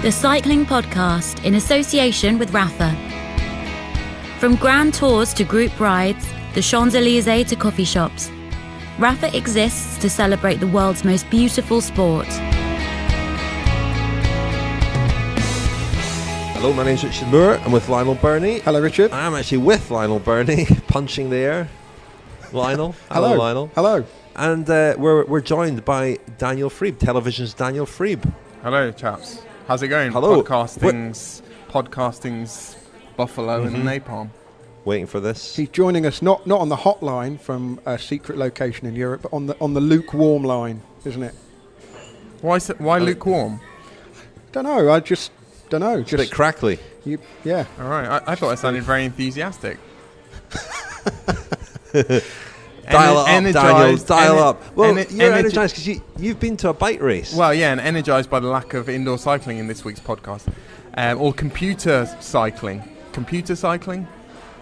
the cycling podcast in association with Rafa. From grand tours to group rides, the Champs-Élysées to coffee shops, Rafa exists to celebrate the world's most beautiful sport. Hello, my name's Richard Moore. I'm with Lionel Birnie. Hello, Richard. I'm actually with Lionel Birnie, punching the air. Lionel. Hello, Lionel. Hello. And we're joined by Daniel Friebe, television's Daniel Friebe. Hello, chaps. How's it going? Hello. Podcasting's Buffalo and Napalm. Waiting for this. He's joining us not on the hotline from a secret location in Europe, but on the lukewarm line, isn't it? Why lukewarm? Don't know. I just don't know. It's a bit crackly. Yeah. All right. I thought I sounded very enthusiastic. Dial up, Daniel. Dial up. Well, you're energised because you've been to a bike race. Well, yeah, and energised by the lack of indoor cycling in this week's podcast. Or computer cycling. Computer cycling?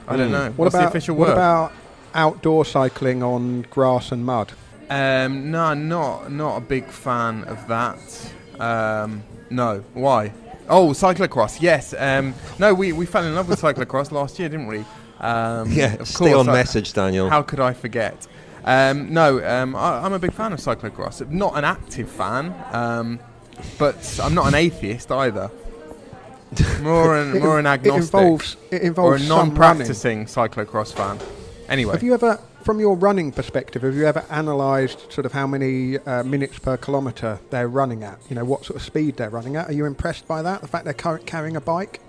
I don't know. What's the official word? What about outdoor cycling on grass and mud? No, not a big fan of that. No. Why? Oh, cyclocross. Yes. No, we fell in love with cyclocross last year, didn't we? Yeah, of stay course, on message, Daniel. How could I forget? I'm a big fan of cyclocross. Not an active fan, but I'm not an atheist either. More an agnostic. It involves or a non-practicing cyclocross fan. Anyway, have you ever, from your running perspective, analysed sort of how many minutes per kilometre they're running at? You know, what sort of speed they're running at? Are you impressed by that? The fact they're carrying a bike?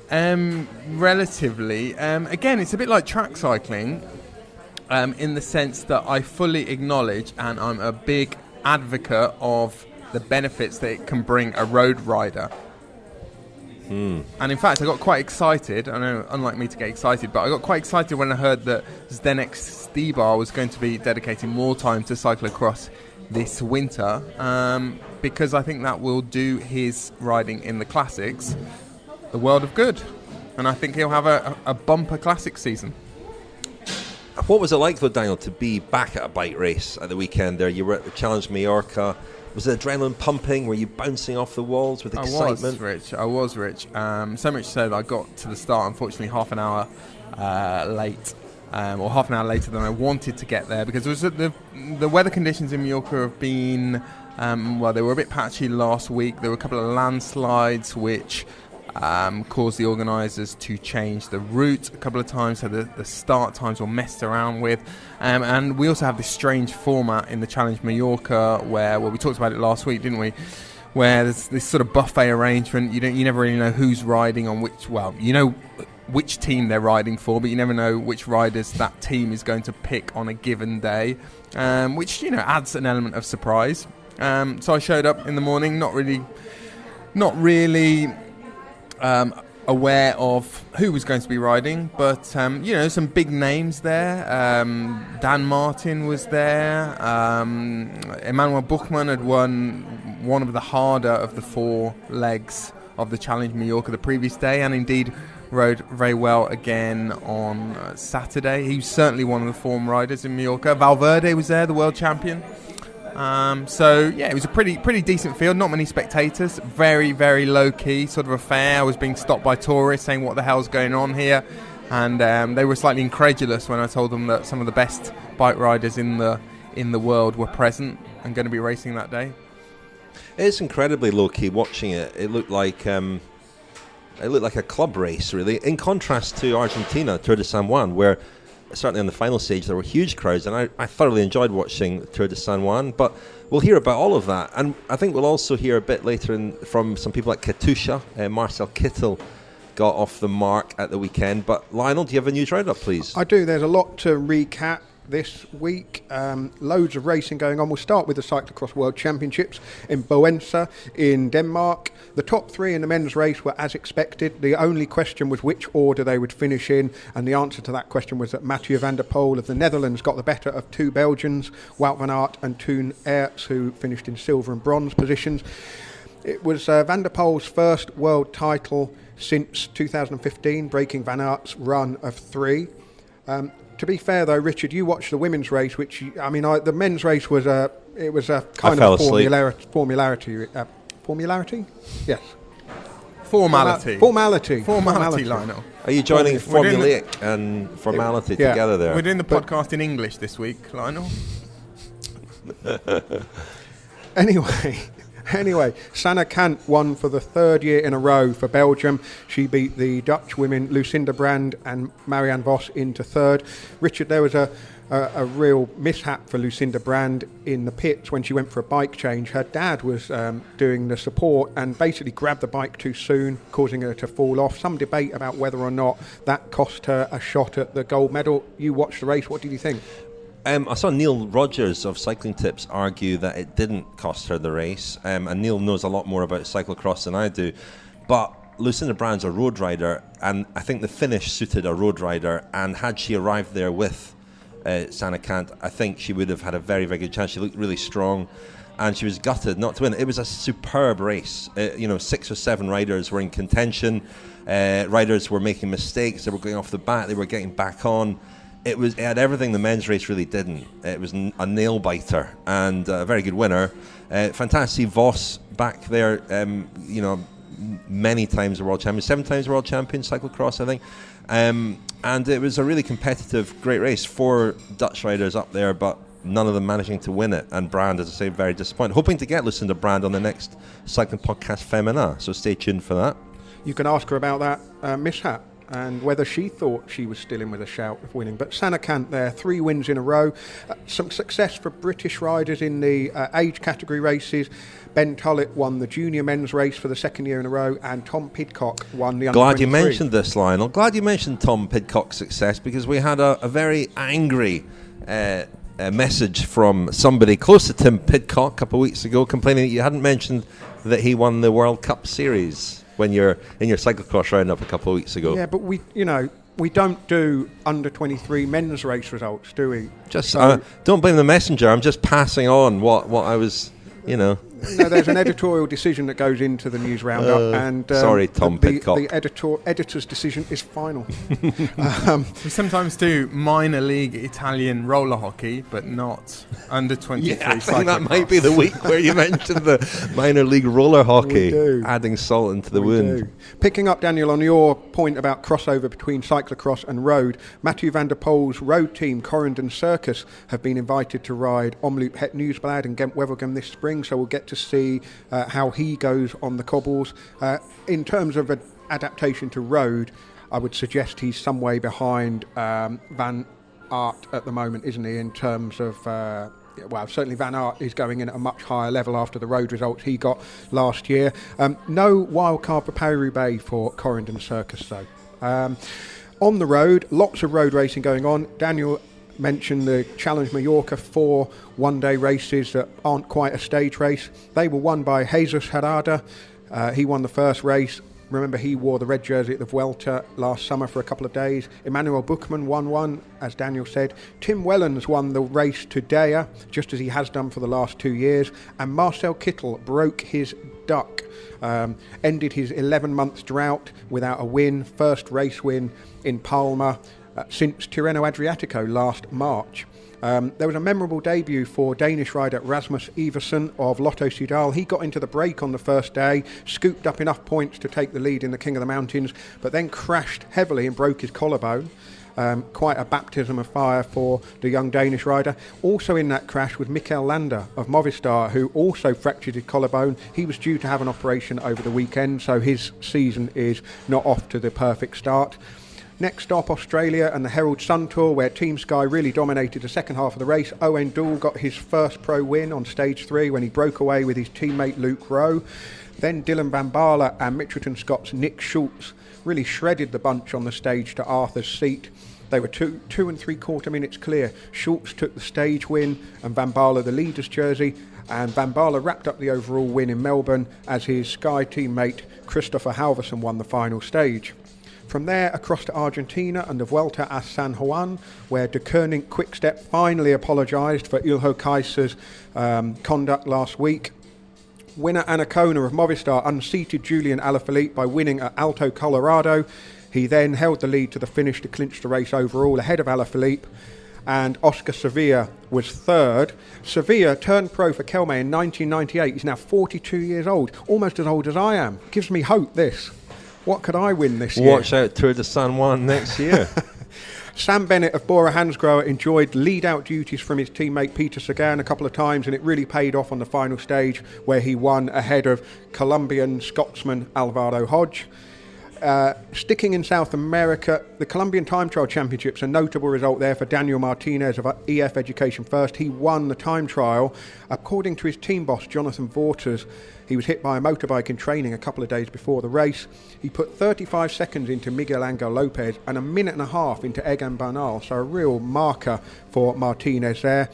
Relatively. Again, it's a bit like track cycling in the sense that I fully acknowledge and I'm a big advocate of the benefits that it can bring a road rider. And in fact, I got quite excited. I know, unlike me to get excited, but I got quite excited when I heard that Zdenek Stybar was going to be dedicating more time to cyclocross this winter because I think that will do his riding in the classics the world of good, and I think he'll have a bumper classic season. What was it like, though, Daniel, to be back at a bike race at the weekend there? You were at the Challenge Majorca. Was the adrenaline pumping? Were you bouncing off the walls with excitement? I was, Rich. So much so that I got to the start, unfortunately, half an hour late, or half an hour later than I wanted to get there, because the weather conditions in Majorca have been, they were a bit patchy last week. There were a couple of landslides which caused the organisers to change the route a couple of times, so the start times were messed around with. And we also have this strange format in the Challenge Majorca where, we talked about it last week, didn't we? Where there's this sort of buffet arrangement. You never really know who's riding on which. Well, you know which team they're riding for, but you never know which riders that team is going to pick on a given day, which adds an element of surprise. So I showed up in the morning, not really aware of who was going to be riding, but some big names there. Dan Martin was there. Emmanuel Buchmann had won one of the harder of the 4 legs of the Challenge Majorca the previous day, and indeed rode very well again on Saturday. He was certainly one of the form riders in Majorca. Valverde was there, the world champion. It was a pretty decent field, not many spectators, very, very low-key sort of affair. I was being stopped by tourists saying, what the hell's going on here? And they were slightly incredulous when I told them that some of the best bike riders in the world were present and going to be racing that day. It's incredibly low-key watching it. It looked like a club race, really, in contrast to Argentina, Tour de San Juan, where certainly in the final stage there were huge crowds, and I thoroughly enjoyed watching Tour de San Juan. But we'll hear about all of that, and I think we'll also hear a bit later from some people like Katusha. Marcel Kittel got off the mark at the weekend. But Lionel, do you have a news roundup, please? I do. There's a lot to recap this week. Loads of racing going on. We'll start with the Cyclocross World Championships in Boense in Denmark. The top 3 in the men's race were as expected. The only question was which order they would finish in, and the answer to that question was that Mathieu van der Poel of the Netherlands got the better of 2 Belgians, Wout van Aert and Toon Aerts, who finished in silver and bronze positions. It was Van der Poel's first world title since 2015, breaking Van Aert's run of 3. To be fair, though, Richard, you watched the women's race, the men's race was a kind of formularity. Formularity? Yes. Formality. Formality, Lionel. Are you joining We're doing formulaic and formality Yeah. together there? We're doing the podcast in English this week, Lionel. Anyway, Sanne Cant won for the third year in a row for Belgium. She beat the Dutch women Lucinda Brand and Marianne Vos into third. Richard, there was a real mishap for Lucinda Brand in the pits when she went for a bike change. Her dad was doing the support and basically grabbed the bike too soon, causing her to fall off. Some debate about whether or not that cost her a shot at the gold medal. You watched the race. What did you think? I saw Neil Rogers of Cycling Tips argue that it didn't cost her the race, and Neil knows a lot more about cyclocross than I do, but Lucinda Brand's a road rider, and I think the finish suited a road rider, and had she arrived there with Sanne Cant, I think she would have had a very, very good chance. She looked really strong, and she was gutted not to win. It was a superb race. 6 or 7 riders were in contention. Riders were making mistakes. They were going off the bat. They were getting back on. It had everything the men's race really didn't. It was a nail biter and a very good winner. Fantastic Vos back there. Many times a world champion, 7 times a world champion cyclocross, I think. And it was a really competitive, great race. 4 Dutch riders up there, but none of them managing to win it. And Brand, as I say, very disappointed. Hoping to get Lucinda Brand on the next cycling podcast Femina. So stay tuned for that. You can ask her about that mishap and whether she thought she was still in with a shout of winning. But Sanne Cant there, 3 wins in a row. Some success for British riders in the age category races. Ben Tullett won the junior men's race for the 2nd year in a row, and Tom Pidcock won the under-23. Glad you mentioned this, Lionel. Glad you mentioned Tom Pidcock's success, because we had a very angry message from somebody close to Tim Pidcock a couple of weeks ago, complaining that you hadn't mentioned that he won the World Cup Series when you're in your cyclocross roundup a couple of weeks ago. Yeah, but we don't do under-23 men's race results, do we? Just don't blame the messenger. I'm just passing on what I was, No, there's an editorial decision that goes into the news roundup, and sorry, Tom Pidcock. The editor's decision is final. We sometimes do minor league Italian roller hockey, but not under 23. Yeah, I think that might be the week where you mentioned the minor league roller hockey, adding salt into the wound. Picking up, Daniel, on your point about crossover between cyclocross and road, Mathieu van der Poel's road team, Corendon Circus, have been invited to ride Omloop Het Nieuwsblad and Gent-Wevelgem this spring, so we'll get to see how he goes on the cobbles. In terms of adaptation to road, I would suggest he's some way behind Van Aert at the moment, isn't he, in terms of... certainly Van Aert is going in at a much higher level after the road results he got last year. No wildcard for Paris-Roubaix for Corendon Circus, though. On the road, lots of road racing going on. Daniel mentioned the Challenge Majorca, 4 one-day races that aren't quite a stage race. They were won by Jesus Herrada. He won the first race. Remember, he wore the red jersey at the Vuelta last summer for a couple of days. Emmanuel Buchmann won one, as Daniel said. Tim Wellens won the race to Dea, just as he has done for the last 2 years. And Marcel Kittel broke his duck, ended his 11-month drought without a win. First race win in Palma since Tirreno-Adriatico last March. There was a memorable debut for Danish rider Rasmus Iversen of Lotto Soudal. He got into the break on the first day, scooped up enough points to take the lead in the King of the Mountains, but then crashed heavily and broke his collarbone. Quite a baptism of fire for the young Danish rider. Also in that crash was Mikel Landa of Movistar, who also fractured his collarbone. He was due to have an operation over the weekend, so his season is not off to the perfect start. Next stop, Australia and the Herald Sun Tour, where Team Sky really dominated the second half of the race. Owen Doull got his first pro win on stage 3 when he broke away with his teammate Luke Rowe. Then Dylan Van Baarle and Mitchelton Scott's Nick Schultz really shredded the bunch on the stage to Arthur's Seat. They were 2 3/4 minutes clear. Schultz took the stage win and Van Baarle the leader's jersey, and Van Baarle wrapped up the overall win in Melbourne as his Sky teammate Christopher Halverson won the final stage. From there, across to Argentina and the Vuelta a San Juan, where De Koning Quickstep finally apologised for Ilho Kaiser's conduct last week. Winner Anacona of Movistar unseated Julian Alaphilippe by winning at Alto Colorado. He then held the lead to the finish to clinch the race overall ahead of Alaphilippe, and Oscar Sevilla was third. Sevilla turned pro for Kelme in 1998. He's now 42 years old, almost as old as I am. Gives me hope, this. What could I win this year? Watch out, Tour de San Juan next year. Sam Bennett of Bora Hansgrohe enjoyed lead-out duties from his teammate Peter Sagan a couple of times, and it really paid off on the final stage where he won ahead of Colombian Scotsman Alvaro Hodge. Sticking in South America, the Colombian Time Trial Championships, a notable result there for Daniel Martinez of EF Education First. He won the time trial. According to his team boss, Jonathan Vaughters, he was hit by a motorbike in training a couple of days before the race. He put 35 seconds into Miguel Angel Lopez and a minute and a half into Egan Bernal, so a real marker for Martinez there.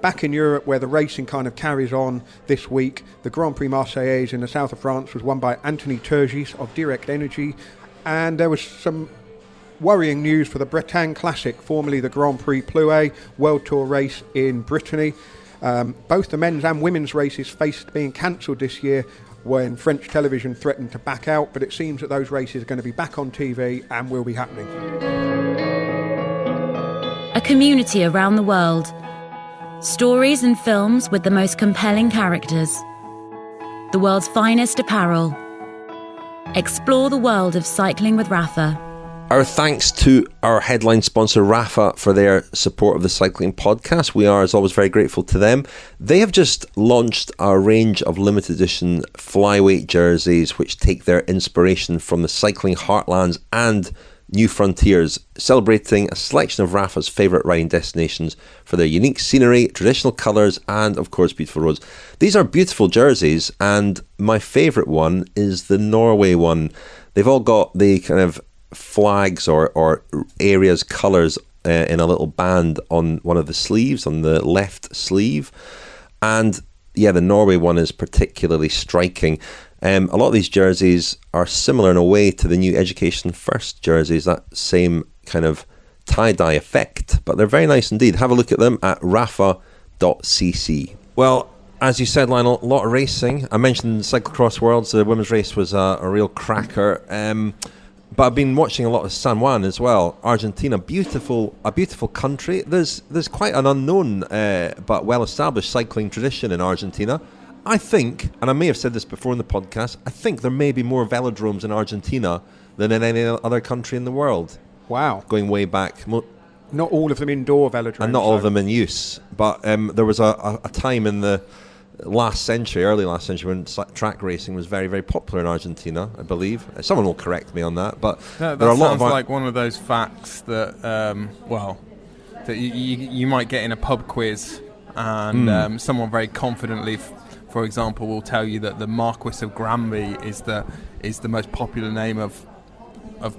Back in Europe, where the racing kind of carries on this week, the Grand Prix Marseillaise in the south of France was won by Anthony Turgis of Direct Energy, and there was some worrying news for the Bretagne Classic, formerly the Grand Prix Plouay World Tour race in Brittany. Both the men's and women's races faced being cancelled this year when French television threatened to back out, but it seems that those races are going to be back on TV and will be happening. A community around the world. Stories and films with the most compelling characters. The world's finest apparel. Explore the world of cycling with Rapha. Our thanks to our headline sponsor Rapha for their support of the Cycling Podcast. We are, as always, very grateful to them. They have just launched a range of limited edition flyweight jerseys which take their inspiration from the cycling heartlands and new frontiers, celebrating a selection of Rapha's favourite riding destinations for their unique scenery, traditional colours and, of course, beautiful roads. These are beautiful jerseys, and my favourite one is the Norway one. They've all got the kind of flags or areas, colours in a little band on one of the sleeves, on the left sleeve. And yeah, the Norway one is particularly striking. A lot of these jerseys are similar in a way to the new Education First jerseys, that same kind of tie-dye effect, but they're very nice indeed. Have a look at them at rapha.cc. Well, as you said, Lionel, a lot of racing. I mentioned Cyclocross Worlds, the women's race was a real cracker. But I've been watching a lot of San Juan as well. Argentina, a beautiful country. There's quite an unknown but well-established cycling tradition in Argentina. I think, and I may have said this before in the podcast, I think there may be more velodromes in Argentina than in any other country in the world. Wow. Going way back. Not all of them indoor velodromes. And not all of them in use. But there was a time in the early last century, when track racing was very, very popular in Argentina, I believe. Someone will correct me on that. But that there are a lot sounds of like one of those facts that, that you might get in a pub quiz, and someone very confidently, for example, will tell you that the Marquis of Granby is the most popular name of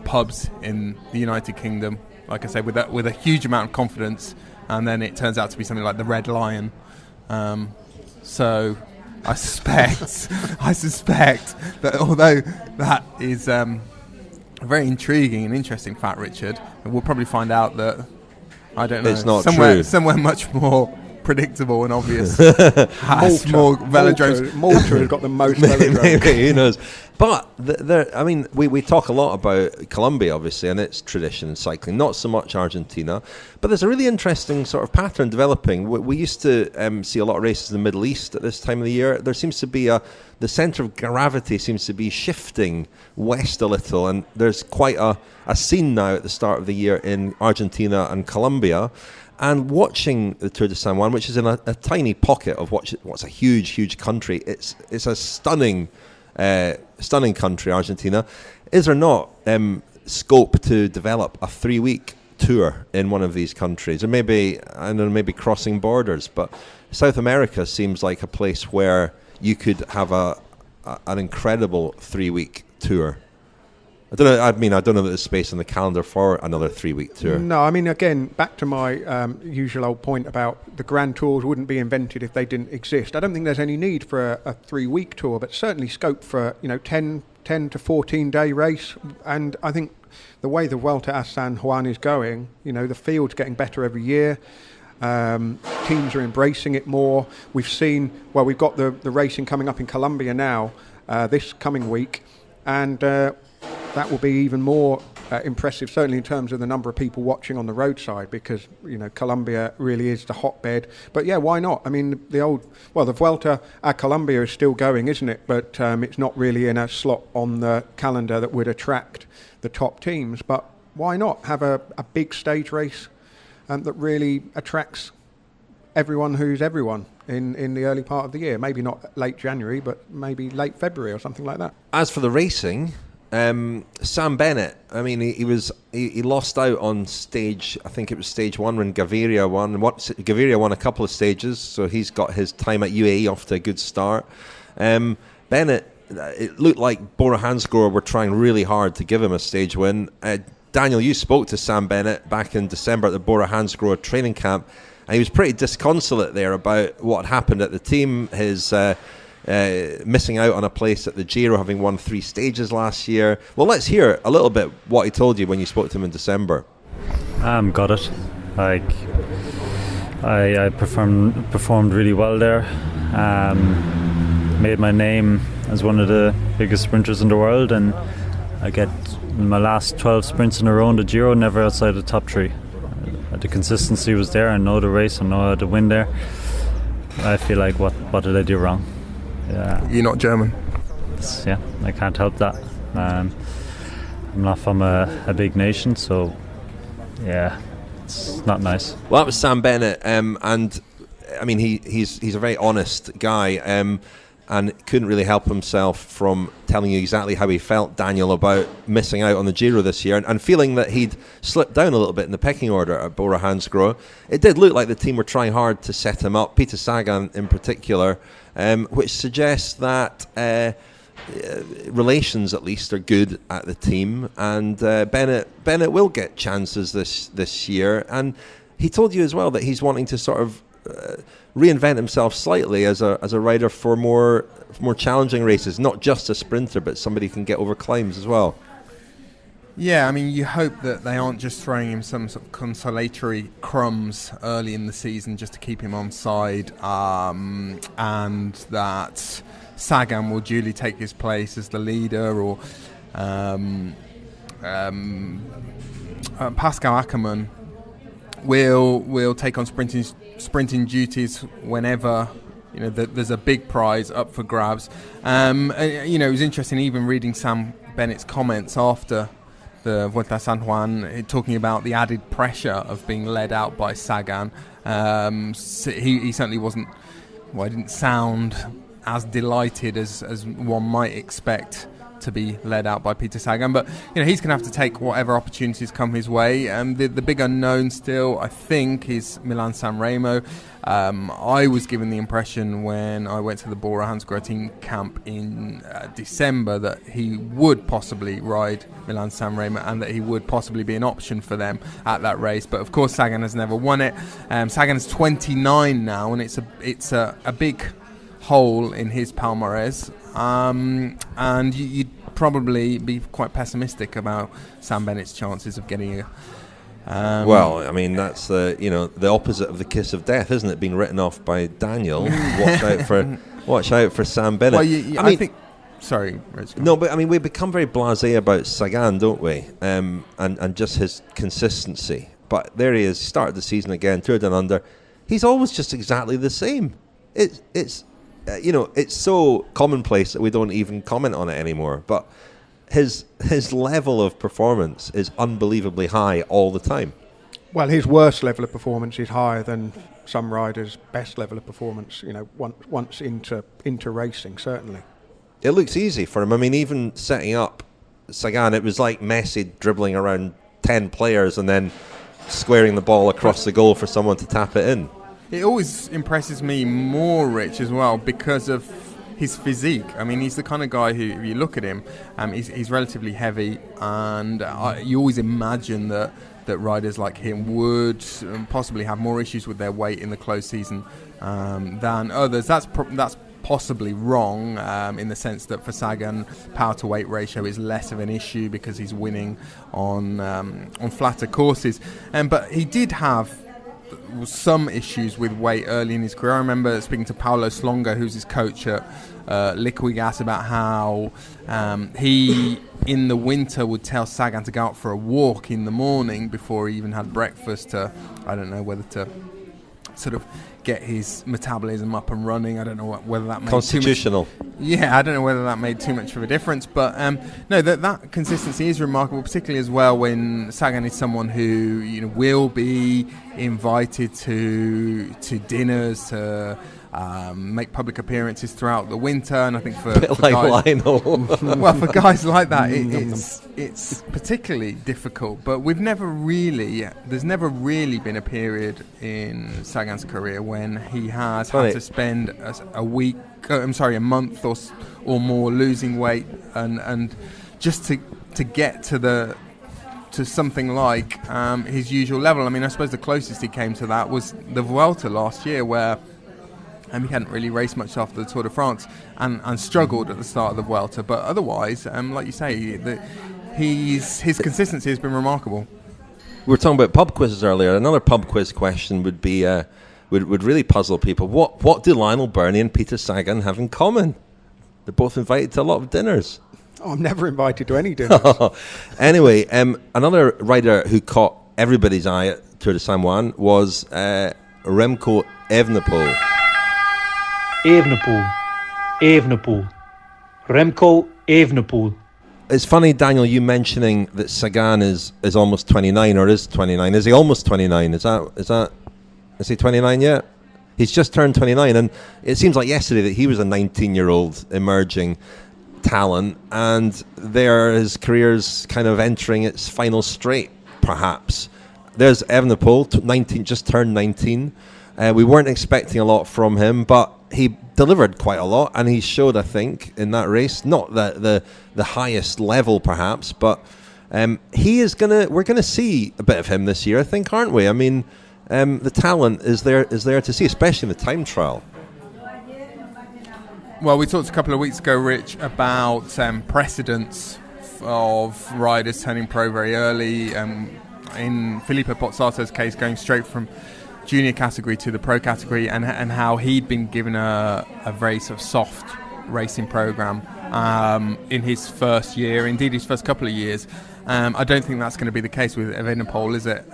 pubs in the United Kingdom. Like I say, with a huge amount of confidence, and then it turns out to be something like the Red Lion. So I suspect that although that is a very intriguing and interesting fact, Richard, we'll probably find out that, I don't know, it's not true. Somewhere much more predictable and obvious has more velodromes. Malta has got the most velodromes. Maybe, who knows? But we talk a lot about Colombia, obviously, and its tradition in cycling, not so much Argentina. But there's a really interesting sort of pattern developing. We used to see a lot of races in the Middle East at this time of the year. There seems to be the centre of gravity seems to be shifting west a little, and there's quite a scene now at the start of the year in Argentina and Colombia. And watching the Tour de San Juan, which is in a tiny pocket of what's a huge, huge country, it's a stunning country, Argentina. Is there not scope to develop a 3-week tour in one of these countries? Or maybe crossing borders, but South America seems like a place where you could have an incredible 3-week tour. I don't know that there's space in the calendar for another 3-week tour. No, I mean, again, back to my usual old point about the Grand Tours wouldn't be invented if they didn't exist. I don't think there's any need for a 3-week tour, but certainly scope for 10 to 14-day race. And I think the way the Vuelta a San Juan is going, the field's getting better every year. Teams are embracing it more. We've got the racing coming up in Colombia now this coming week, and that will be even more impressive, certainly in terms of the number of people watching on the roadside, because Colombia really is the hotbed. But yeah, why not? I mean, the Vuelta a Colombia is still going, isn't it? But it's not really in a slot on the calendar that would attract the top teams. But why not have a big stage race that really attracts everyone who's everyone in the early part of the year? Maybe not late January, but maybe late February or something like that. As for the racing, Sam Bennett, I mean, he lost out on stage, I think it was stage 1 when Gaviria won. Gaviria won a couple of stages, so he's got his time at UAE off to a good start. Bennett, it looked like Bora Hansgrohe were trying really hard to give him a stage win. Daniel, you spoke to Sam Bennett back in December at the Bora Hansgrohe training camp, and he was pretty disconsolate there about what happened at the team, his missing out on a place at the Giro, having won 3 stages last year. Well, let's hear a little bit what he told you when you spoke to him in December. Got it. Like, I performed really well there. Made my name as one of the biggest sprinters in the world, and I get my last 12 sprints in a row in the Giro, never outside the top 3. The consistency was there. I know the race, I know how to win there. I feel like, what did I do wrong? Yeah. You're not German. Yeah, I can't help that. I'm not from a big nation, so yeah, it's not nice. Well, that was Sam Bennett, and I mean he's a very honest guy, and couldn't really help himself from telling you exactly how he felt, Daniel, about missing out on the Giro this year, and feeling that he'd slipped down a little bit in the pecking order at Bora Hansgrohe. It did look like the team were trying hard to set him up, Peter Sagan in particular, which suggests that relations at least are good at the team, and Bennett will get chances this year. And he told you as well that he's wanting to sort of reinvent himself slightly as a rider for more challenging races, not just a sprinter, but somebody who can get over climbs as well. Yeah, I mean, you hope that they aren't just throwing him some sort of consolatory crumbs early in the season just to keep him on side, and that Sagan will duly take his place as the leader, or Pascal Ackermann will take on sprinting duties whenever there's a big prize up for grabs. It was interesting even reading Sam Bennett's comments after the Vuelta a San Juan, talking about the added pressure of being led out by Sagan. So he certainly wasn't. Well, he didn't sound as delighted as one might expect to be led out by Peter Sagan, but he's going to have to take whatever opportunities come his way. The big unknown still, I think, is Milan-San Remo. I was given the impression when I went to the Bora Hansgrohe team camp in December that he would possibly ride Milan-San Remo and that he would possibly be an option for them at that race. But of course, Sagan has never won it. Sagan is 29 now, and it's a big hole in his palmarès. And you'd probably be quite pessimistic about Sam Bennett's chances of getting a. Well, I mean, that's the opposite of the kiss of death, isn't it? Being written off by Daniel. Watch out for Sam Bennett. Well, I think. Sorry, Rich. No, but I mean, we become very blasé about Sagan, don't we? And just his consistency. But there he is. He started the season again, Tour Down Under. He's always just exactly the same. It's so commonplace that we don't even comment on it anymore. But his level of performance is unbelievably high all the time. Well, his worst level of performance is higher than some riders' best level of performance. Once into racing, certainly. It looks easy for him. I mean, even setting up Sagan, it was like Messi dribbling around 10 players and then squaring the ball across the goal for someone to tap it in. It always impresses me more, Rich, as well, because of his physique. I mean, he's the kind of guy who, if you look at him, he's relatively heavy, and you always imagine that riders like him would possibly have more issues with their weight in the close season than others. That's possibly wrong in the sense that for Sagan, power to weight ratio is less of an issue because he's winning on flatter courses. But he did have some issues with weight early in his career. I remember speaking to Paolo Slonga, who's his coach at liquid gas about how he in the winter would tell Sagan to go out for a walk in the morning before he even had breakfast to, I don't know whether to sort of get his metabolism up and running. I don't know whether that made constitutional. I don't know whether that made too much of a difference, but no, that consistency is remarkable, particularly as well when Sagan is someone who will be invited to dinners, to make public appearances throughout the winter, and I think for like guys, Lionel. well, for guys like that, it's particularly difficult. But there's never really been a period in Sagan's career when he has had to spend a month or more losing weight and just to get to something like his usual level. I mean, I suppose the closest he came to that was the Vuelta last year, where he hadn't really raced much after the Tour de France and struggled at the start of the Vuelta. But otherwise, like you say, his consistency has been remarkable. We were talking about pub quizzes earlier. Another pub quiz question would be would really puzzle people. What do Lionel Birnie and Peter Sagan have in common? They're both invited to a lot of dinners. Oh, I'm never invited to any dinners. Anyway, another rider who caught everybody's eye at Tour de San Juan was Remco Evenepoel. Evenepoel. Remco Evenepoel. It's funny, Daniel, you mentioning that Sagan is almost 29 or is 29. Is he almost 29? Is he 29 yet? He's just turned 29, and it seems like yesterday that he was a 19-year-old emerging talent, and there his career's kind of entering its final straight, perhaps. There's Evenepoel, 19, just turned 19. We weren't expecting a lot from him, but he delivered quite a lot, and he showed, I think, in that race, not the highest level perhaps, but we're gonna see a bit of him this year, I think, aren't we? I mean, the talent is there to see, especially in the time trial. Well, we talked a couple of weeks ago, Rich, about precedents of riders turning pro very early. In Filippo Pozzato's case, going straight from junior category to the pro category, and how he'd been given a very sort of soft racing program in his first year, indeed his first couple of years. I don't think that's going to be the case with Evenepoel, is it?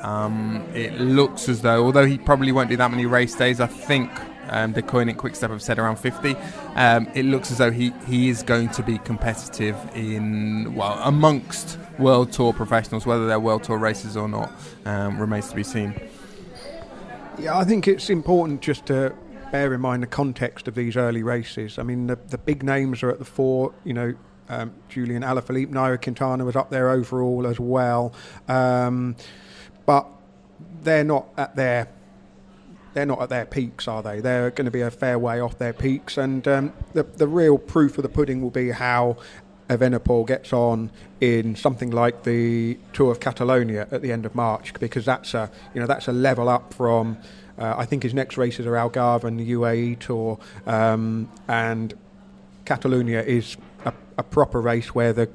It looks as though, although he probably won't do that many race days, I think De Koning and Quickstep have said around 50, it looks as though he is going to be competitive amongst World Tour professionals. Whether they're World Tour races or not remains to be seen. Yeah, I think it's important just to bear in mind the context of these early races. I mean, the big names are at the fore. Julian Alaphilippe, Nairo Quintana was up there overall as well, but they're not at their peaks, are they? They're going to be a fair way off their peaks, and the real proof of the pudding will be how Evenepoel gets on in something like the Tour of Catalonia at the end of March, because that's a level up from I think his next races are Algarve and the UAE Tour, and Catalonia is a proper race where the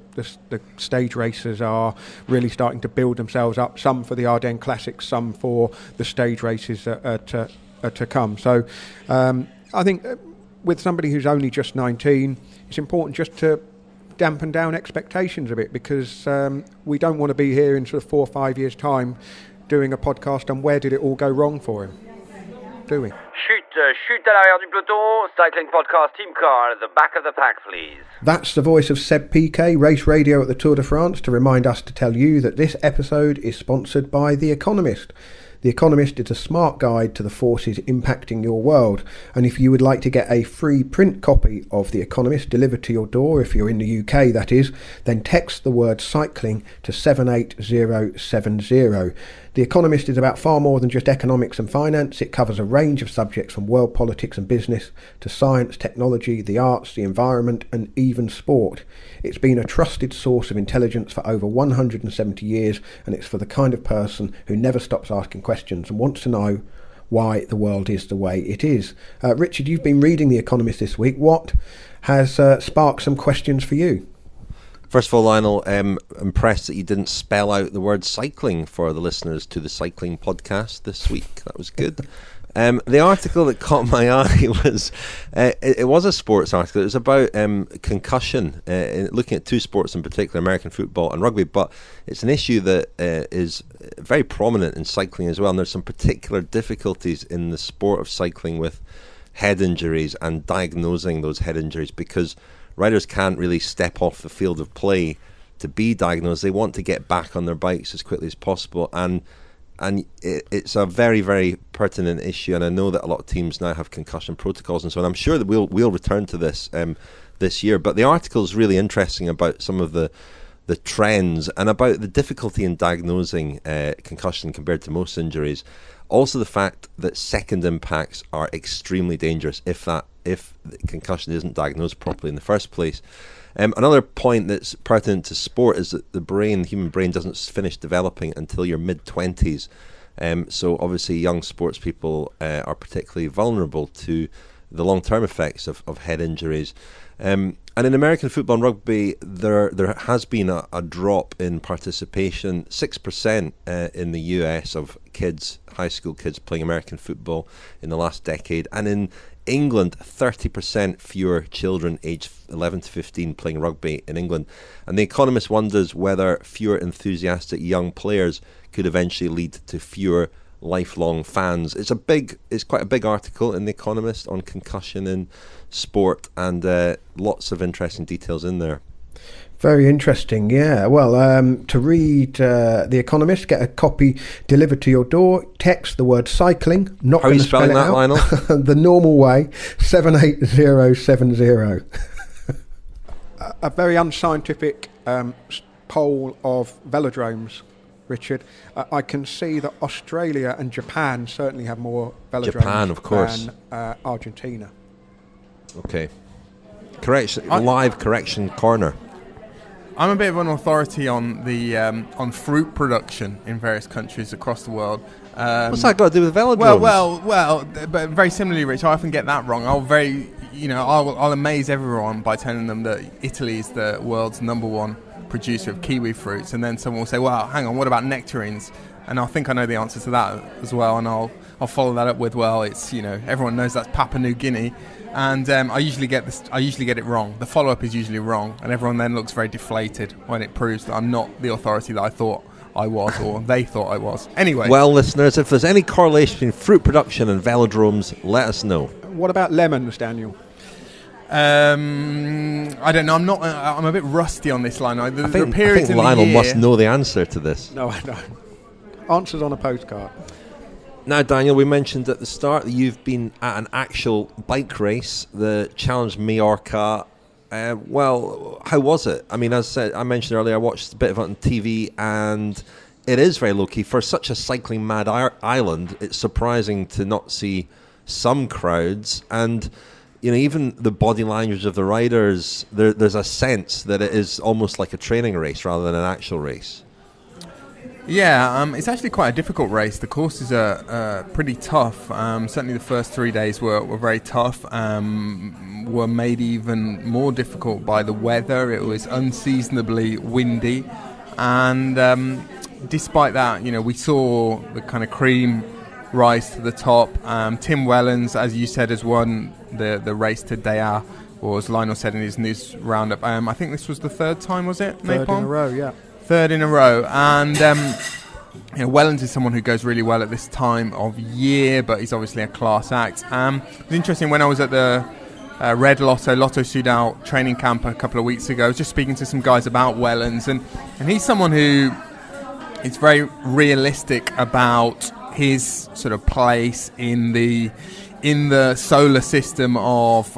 stage racers are really starting to build themselves up, some for the Ardennes Classics, some for the stage races that are to come. So I think with somebody who's only just 19, it's important just to dampen down expectations a bit, because we don't want to be here in sort of 4 or 5 years' time doing a podcast on where did it all go wrong for him, do we? Chute à l'arrière du peloton, cycling podcast team car at the back of the pack, please. That's the voice of Seb Piquet, race radio at the Tour de France, to remind us to tell you that this episode is sponsored by The Economist. The Economist is a smart guide to the forces impacting your world, and if you would like to get a free print copy of The Economist delivered to your door, if you're in the UK that is, then text the word cycling to 78070. The Economist is about far more than just economics and finance. It covers a range of subjects from world politics and business to science, technology, the arts, the environment and even sport. It's been a trusted source of intelligence for over 170 years, and it's for the kind of person who never stops asking questions and wants to know why the world is the way it is. Richard, you've been reading The Economist this week. What has sparked some questions for you? First of all, Lionel, impressed that you didn't spell out the word cycling for the listeners to the cycling podcast this week. That was good. The article that caught my eye was it was a sports article. It was about concussion, looking at two sports in particular, American football and rugby. But it's an issue that is very prominent in cycling as well. And there's some particular difficulties in the sport of cycling with head injuries and diagnosing those head injuries, because riders can't really step off the field of play to be diagnosed. They want to get back on their bikes as quickly as possible, and it's a very, very pertinent issue. And I know that a lot of teams now have concussion protocols and so on. I'm sure that we'll return to this this year. But the article is really interesting about some of the trends and about the difficulty in diagnosing concussion compared to most injuries. Also, the fact that second impacts are extremely dangerous if the concussion isn't diagnosed properly in the first place. Another point that's pertinent to sport is that the human brain doesn't finish developing until your mid-20s. So obviously young sports people are particularly vulnerable to the long-term effects of head injuries. And in American football and rugby, there has been a drop in participation, 6% in the US of kids, high school kids playing American football in the last decade. And in England, 30% fewer children aged 11 to 15 playing rugby in England. And The Economist wonders whether fewer enthusiastic young players could eventually lead to fewer lifelong fans. It's quite a big article in The Economist on concussion in sport, and lots of interesting details in there. Very interesting, yeah. Well, to read The Economist, get a copy delivered to your door. Text the word cycling. Not How are you spelling spell that, Lionel? The normal way, 78070. A very unscientific poll of velodromes, Richard. I can see that Australia and Japan certainly have more velodromes Japan, of course, than Argentina. Okay. Live correction corner. I'm a bit of an authority on the on fruit production in various countries across the world. What's that got to do with velodromes? Well, but very similarly, Rich, I often get that wrong. I'll amaze everyone by telling them that Italy is the world's #1 producer of kiwi fruits, and then someone will say, "Well, hang on, what about nectarines?" And I think I know the answer to that as well, and I'll follow that up with, well, it's everyone knows that's Papua New Guinea. And I usually get it wrong. The follow-up is usually wrong, and everyone then looks very deflated when it proves that I'm not the authority that I thought I was, or they thought I was. Anyway. Well, listeners, if there's any correlation between fruit production and velodromes, let us know. What about lemons, Daniel? I don't know. I'm a bit rusty on this line. I think Lionel must know the answer to this. No, I don't. Answers on a postcard. Now, Daniel, we mentioned at the start that you've been at an actual bike race, the Challenge Majorca. Well, how was it? I mean, as I mentioned earlier, I watched a bit of it on TV, and it is very low-key. For such a cycling-mad island, it's surprising to not see some crowds. And, even the body language of the riders, there's a sense that it is almost like a training race rather than an actual race. Yeah, it's actually quite a difficult race. The courses are pretty tough. Certainly the first 3 days were very tough, were made even more difficult by the weather. It was unseasonably windy. And despite that, we saw the kind of cream rise to the top. Tim Wellens, as you said, has won the race to Daya, or as Lionel said in his news roundup. I think this was the third time, was it? Third in a row, yeah. Third in a row, and Wellens is someone who goes really well at this time of year, but he's obviously a class act. It was interesting when I was at the Red Lotto Sudal training camp a couple of weeks ago. I was just speaking to some guys about Wellens, and he's someone who is very realistic about his sort of place in the solar system of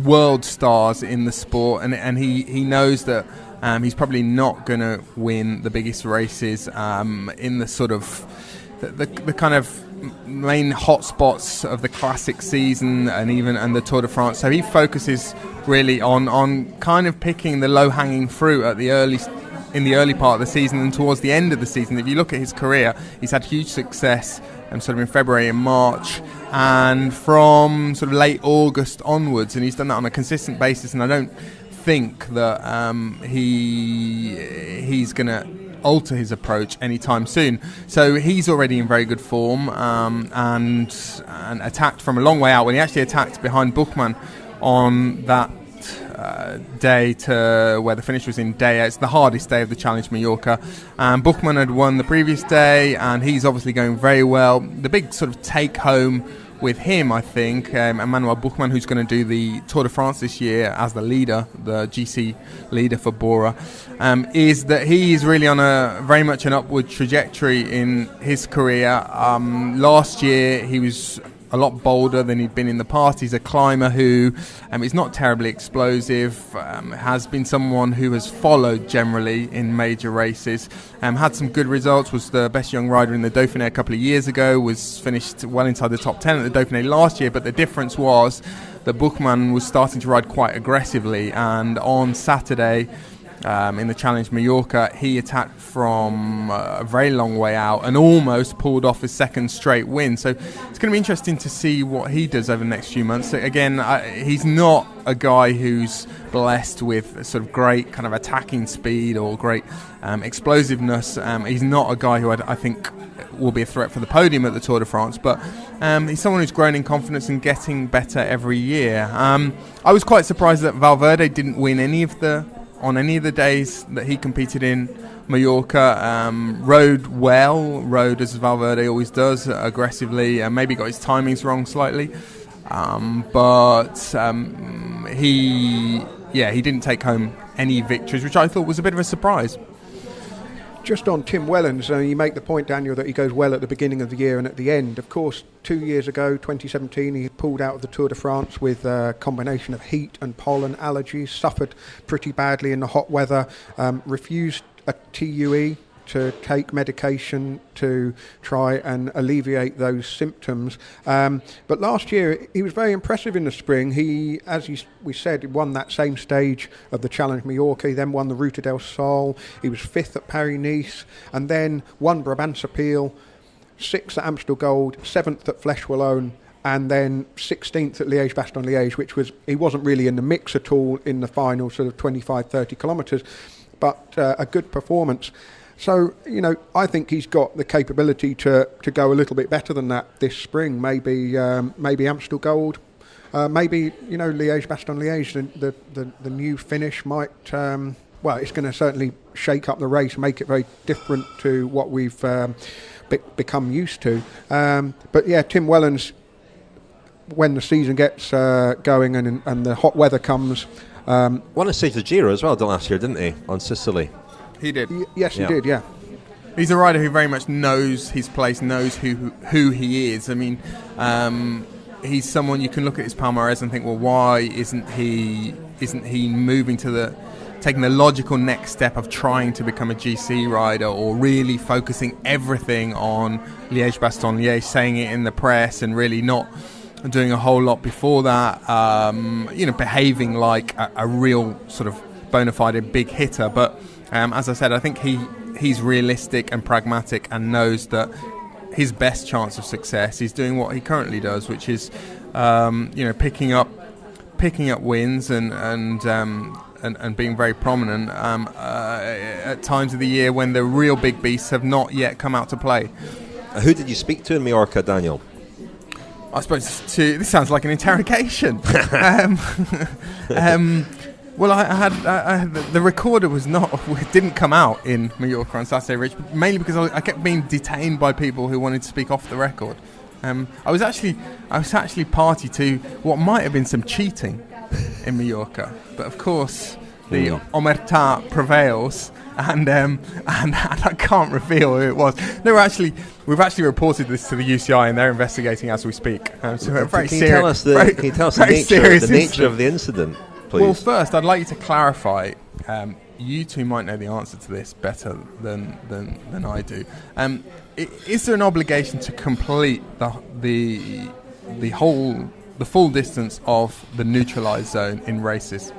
world stars in the sport, and he knows that. He's probably not going to win the biggest races in the sort of the kind of main hotspots of the classic season and the Tour de France. So he focuses really on kind of picking the low-hanging fruit in the early part of the season and towards the end of the season. If you look at his career, he's had huge success sort of in February and March, and from sort of late August onwards, and he's done that on a consistent basis. And I don't think that he's going to alter his approach anytime soon. So he's already in very good form, and attacked from a long way out when he actually attacked behind Buchmann on that day to where the finish was in day. It's the hardest day of the Challenge Majorca. Buchmann had won the previous day, and he's obviously going very well. The big sort of take home with him, I think, Emmanuel Buchmann, who's going to do the Tour de France this year as the leader, the GC leader for Bora, is that he is really on a very much an upward trajectory in his career. Last year he was a lot bolder than he'd been in the past. He's a climber who is not terribly explosive, has been someone who has followed generally in major races, had some good results, was the best young rider in the Dauphiné a couple of years ago, was finished well inside the top 10 at the Dauphiné last year, but the difference was that Buchmann was starting to ride quite aggressively, and on Saturday in the Challenge Majorca, he attacked from a very long way out and almost pulled off his second straight win. So it's going to be interesting to see what he does over the next few months. Again, he's not a guy who's blessed with sort of great kind of attacking speed or great explosiveness. He's not a guy who I think will be a threat for the podium at the Tour de France, but he's someone who's grown in confidence and getting better every year. I was quite surprised that Valverde didn't win on any of the days that he competed in Majorca. Rode as Valverde always does, aggressively, maybe got his timings wrong slightly, but he didn't take home any victories, which I thought was a bit of a surprise. Just on Tim Wellens, you make the point, Daniel, that he goes well at the beginning of the year and at the end. Of course, 2 years ago, 2017, he pulled out of the Tour de France with a combination of heat and pollen allergies, suffered pretty badly in the hot weather, refused a TUE to take medication to try and alleviate those symptoms. But last year, he was very impressive in the spring. We said, he won that same stage of the Challenge Majorca. He then won the Ruta del Sol. He was 5th at Paris-Nice, and then won Brabantse Pijl, 6th at Amstel Gold, 7th at Flèche Wallonne, and then 16th at Liège-Bastogne-Liège, he wasn't really in the mix at all in the final sort of 25-30 kilometres, but a good performance. So, I think he's got the capability to go a little bit better than that this spring. Maybe Amstel Gold, maybe, Liège-Bastogne-Liège, the new finish might, it's going to certainly shake up the race, make it very different to what we've become used to. But yeah, Tim Wellens, when the season gets going and the hot weather comes... won a stage of the Giro as well last year, didn't he, on Sicily? He did. Yes, he did, yeah. He's a rider who very much knows his place, knows who he is. I mean, he's someone you can look at his palmarès and think, well, why isn't he moving taking the logical next step of trying to become a GC rider, or really focusing everything on Liège-Bastogne-Liège, saying it in the press and really not doing a whole lot before that, behaving like a real sort of bona fide big hitter. But as I said, I think he's realistic and pragmatic and knows that his best chance of success is doing what he currently does, which is picking up wins and being very prominent at times of the year when the real big beasts have not yet come out to play. Who did you speak to in Majorca, Daniel? I suppose this sounds like an interrogation. Well, I had the recorder didn't come out in Majorca on Saturday, Rich, mainly because I kept being detained by people who wanted to speak off the record. I was actually party to what might have been some cheating in Majorca, but of course the omerta prevails, and I can't reveal who it was. No, we've actually reported this to the UCI, and they're investigating as we speak. So we're very serious. Can you tell us the nature of the incident? Please. Well, first, I'd like you to clarify. You two might know the answer to this better than I do. Is there an obligation to complete the full distance of the neutralised zone in races?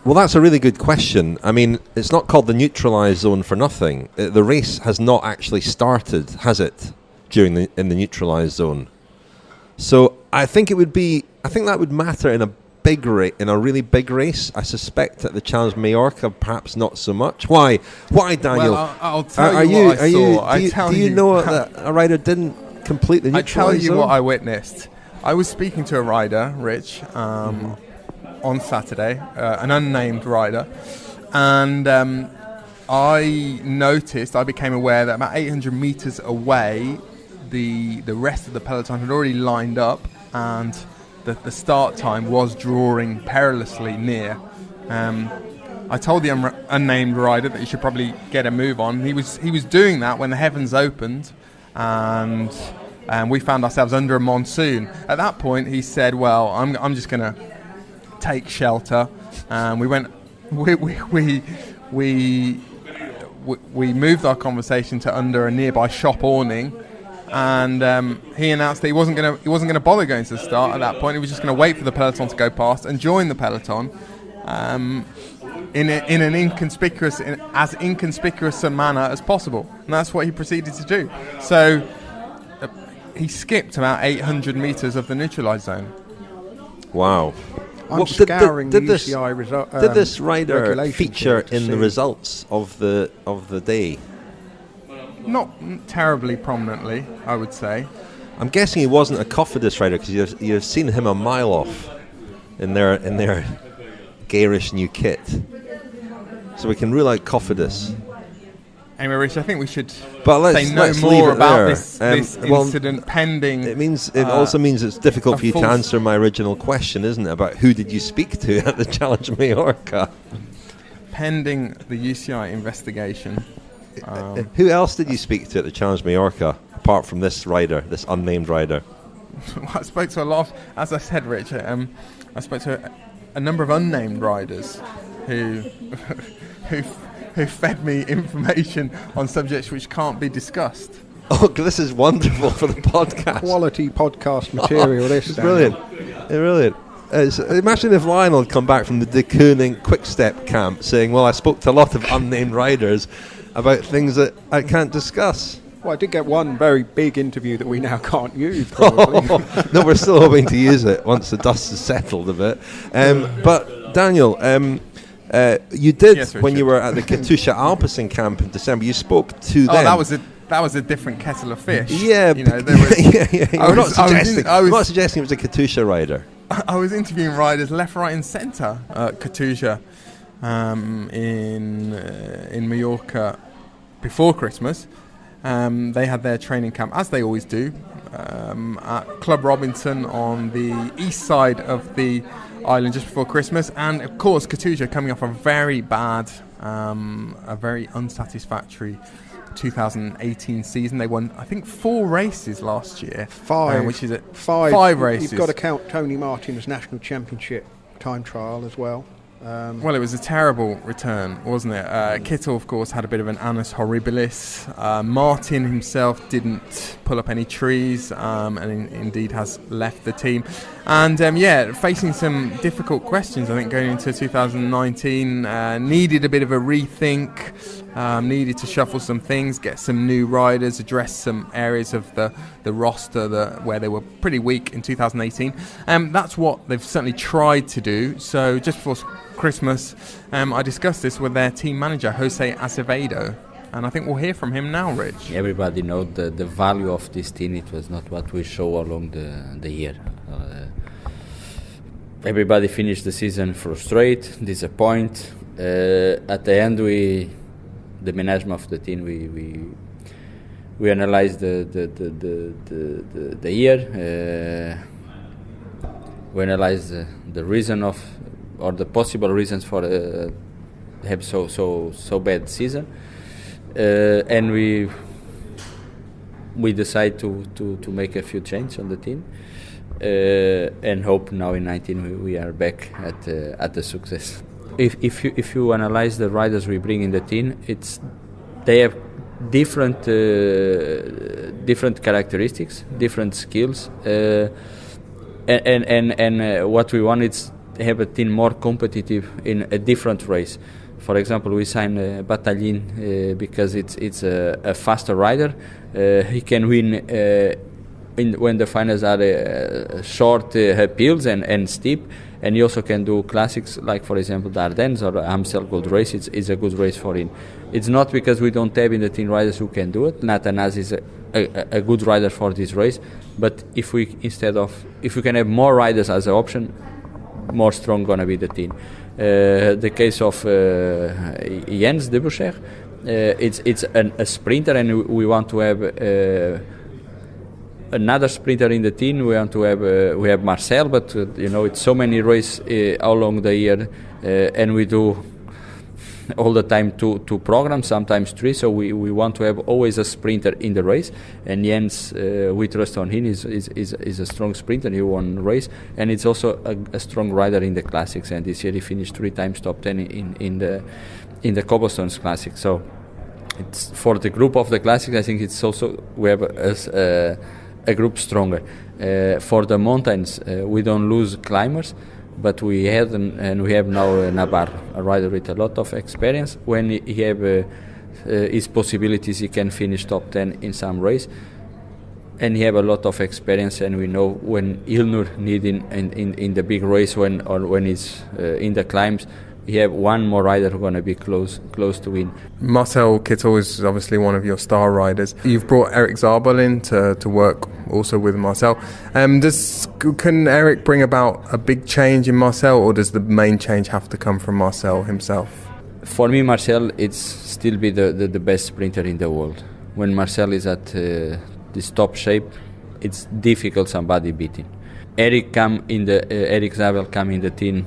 Well, that's a really good question. I mean, it's not called the neutralised zone for nothing. The race has not actually started, has it, in the neutralised zone? So I think that would matter in in a really big race. I suspect at the Challenge Majorca, perhaps not so much. Why, Daniel? Well, I'll tell you what I saw. Do you know that a rider didn't complete the neutralizer? I tell you what I witnessed. I was speaking to a rider, Rich, on Saturday, an unnamed rider, and I became aware that about 800 metres away, the rest of the peloton had already lined up, and the start time was drawing perilously near. I told the unnamed rider that he should probably get a move on. He was doing that when the heavens opened, and we found ourselves under a monsoon. At that point, he said, "Well, I'm just going to take shelter." And we went. We moved our conversation to under a nearby shop awning, and he announced that he wasn't going to bother going to the start at that point. He was just going to wait for the peloton to go past and join the peloton in an inconspicuous a manner as possible, and that's what he proceeded to do. So he skipped about 800 meters of the neutralised zone. Wow. I'm scouring the UCI result. Did this rider feature in the results of the day? Not terribly prominently, I would say. I'm guessing he wasn't a Cofidis rider, because you've seen him a mile off in their garish new kit. So we can rule out Cofidis. Anyway, Rich, I think we should say no more about this incident pending. It also means it's difficult for you to answer my original question, isn't it? About who did you speak to at the Challenge Majorca? Pending the UCI investigation. Who else did you speak to at the Challenge Majorca, apart from this rider, this unnamed rider? I spoke to a lot, as I said, Rich, I spoke to a number of unnamed riders who fed me information on subjects which can't be discussed. Oh, this is wonderful for the podcast. Quality podcast material. This is brilliant. Brilliant. Imagine if Lionel had come back from the de Kooning Quick-Step camp saying, "Well, I spoke to a lot of unnamed riders about things that I can't discuss." Well, I did get one very big interview that we now can't use, probably. No, we're still hoping to use it once the dust has settled a bit. But, Daniel, you did, when you were at the Katusha-Alpecin camp in December, you spoke to them. That was a different kettle of fish. Yeah, you know, I'm not suggesting it was a Katusha rider. I was interviewing riders left, right, and centre at Katusha in Majorca before Christmas. They had their training camp, as they always do, at Club Robinson on the east side of the island just before Christmas. And of course, Katusha coming off a very bad, a very unsatisfactory 2018 season. They won, I think, 4 races last year. 5, which is five races. You've got to count Tony Martin's national championship time trial as well. Well, it was a terrible return, wasn't it? Kittel, of course, had a bit of an annus horribilis. Martin himself didn't pull up any trees, and indeed has left the team. And facing some difficult questions, I think, going into 2019. Needed a bit of a rethink, needed to shuffle some things, get some new riders, address some areas of the roster where they were pretty weak in 2018. That's what they've certainly tried to do. So just before Christmas, I discussed this with their team manager, José Azevedo, and I think we'll hear from him now, Rich. Everybody knows the value of this team. It was not what we show along the year. Everybody finished the season frustrated, disappointed. At the end, the management of the team, we analyzed the year. We analyzed the reason of, or the possible reasons for have so bad season, and we decide to make a few changes on the team, and hope now in 19 we are back at the success. If you analyze the riders we bring in the team, they have different characteristics, different skills, and what we want is have a team more competitive in a different race. For example, we signed Batalin because it's a faster rider. He can win when the finals are short hills and steep, and he also can do classics like, for example, the Ardennes or Amstel Gold Race. It's a good race for him. It's not because we don't have in the team riders who can do it. Nathanaz is a good rider for this race, but if we can have more riders as an option, more strong gonna be the team. The case of Jens Debuscher, it's a sprinter, and we want to have another sprinter in the team. We want to have we have Marcel, but it's so many races all along the year, and we do all the time two programs, sometimes 3. So we want to have always a sprinter in the race. And Jens, we trust on him. Is a strong sprinter. He won the race, and it's also a strong rider in the classics. And this year he finished 3 times top 10 in the Cobblestones Classic. So it's for the group of the classics. I think it's also we have a group stronger. For the mountains, we don't lose climbers, but we had and we have now Navarro, a rider with a lot of experience. When he have his possibilities, he can finish top 10 in some race, and he have a lot of experience. And we know when Ilnur need in the big race when he's in the climbs, he have one more rider who's going to be close to win. Marcel Kittel is obviously one of your star riders. You've brought Eric Zabel in to work also with Marcel. Can Eric bring about a big change in Marcel, or does the main change have to come from Marcel himself? For me, Marcel it's still be the best sprinter in the world. When Marcel is at this top shape, it's difficult somebody beat him. Eric Zabel come in the team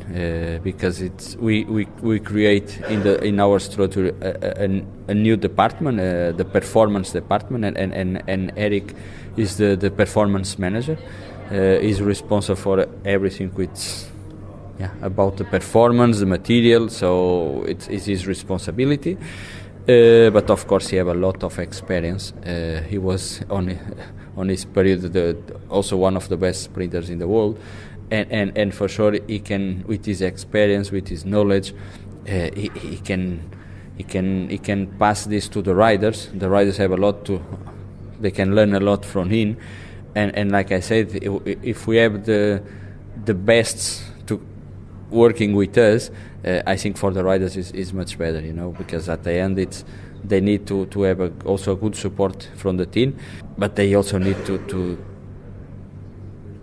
because we create in our structure a new department, the performance department, and Eric is the performance manager. He's responsible for everything about the performance, the material. So it's his responsibility. But of course, he have a lot of experience. He was on his period also one of the best sprinters in the world, and for sure he can, with his experience, with his knowledge, he can pass this to the riders. The riders have a lot they can learn a lot from him, and like I said, if we have the best to working with us, I think for the riders is much better, because at the end they need to have also a good support from the team, but they also need to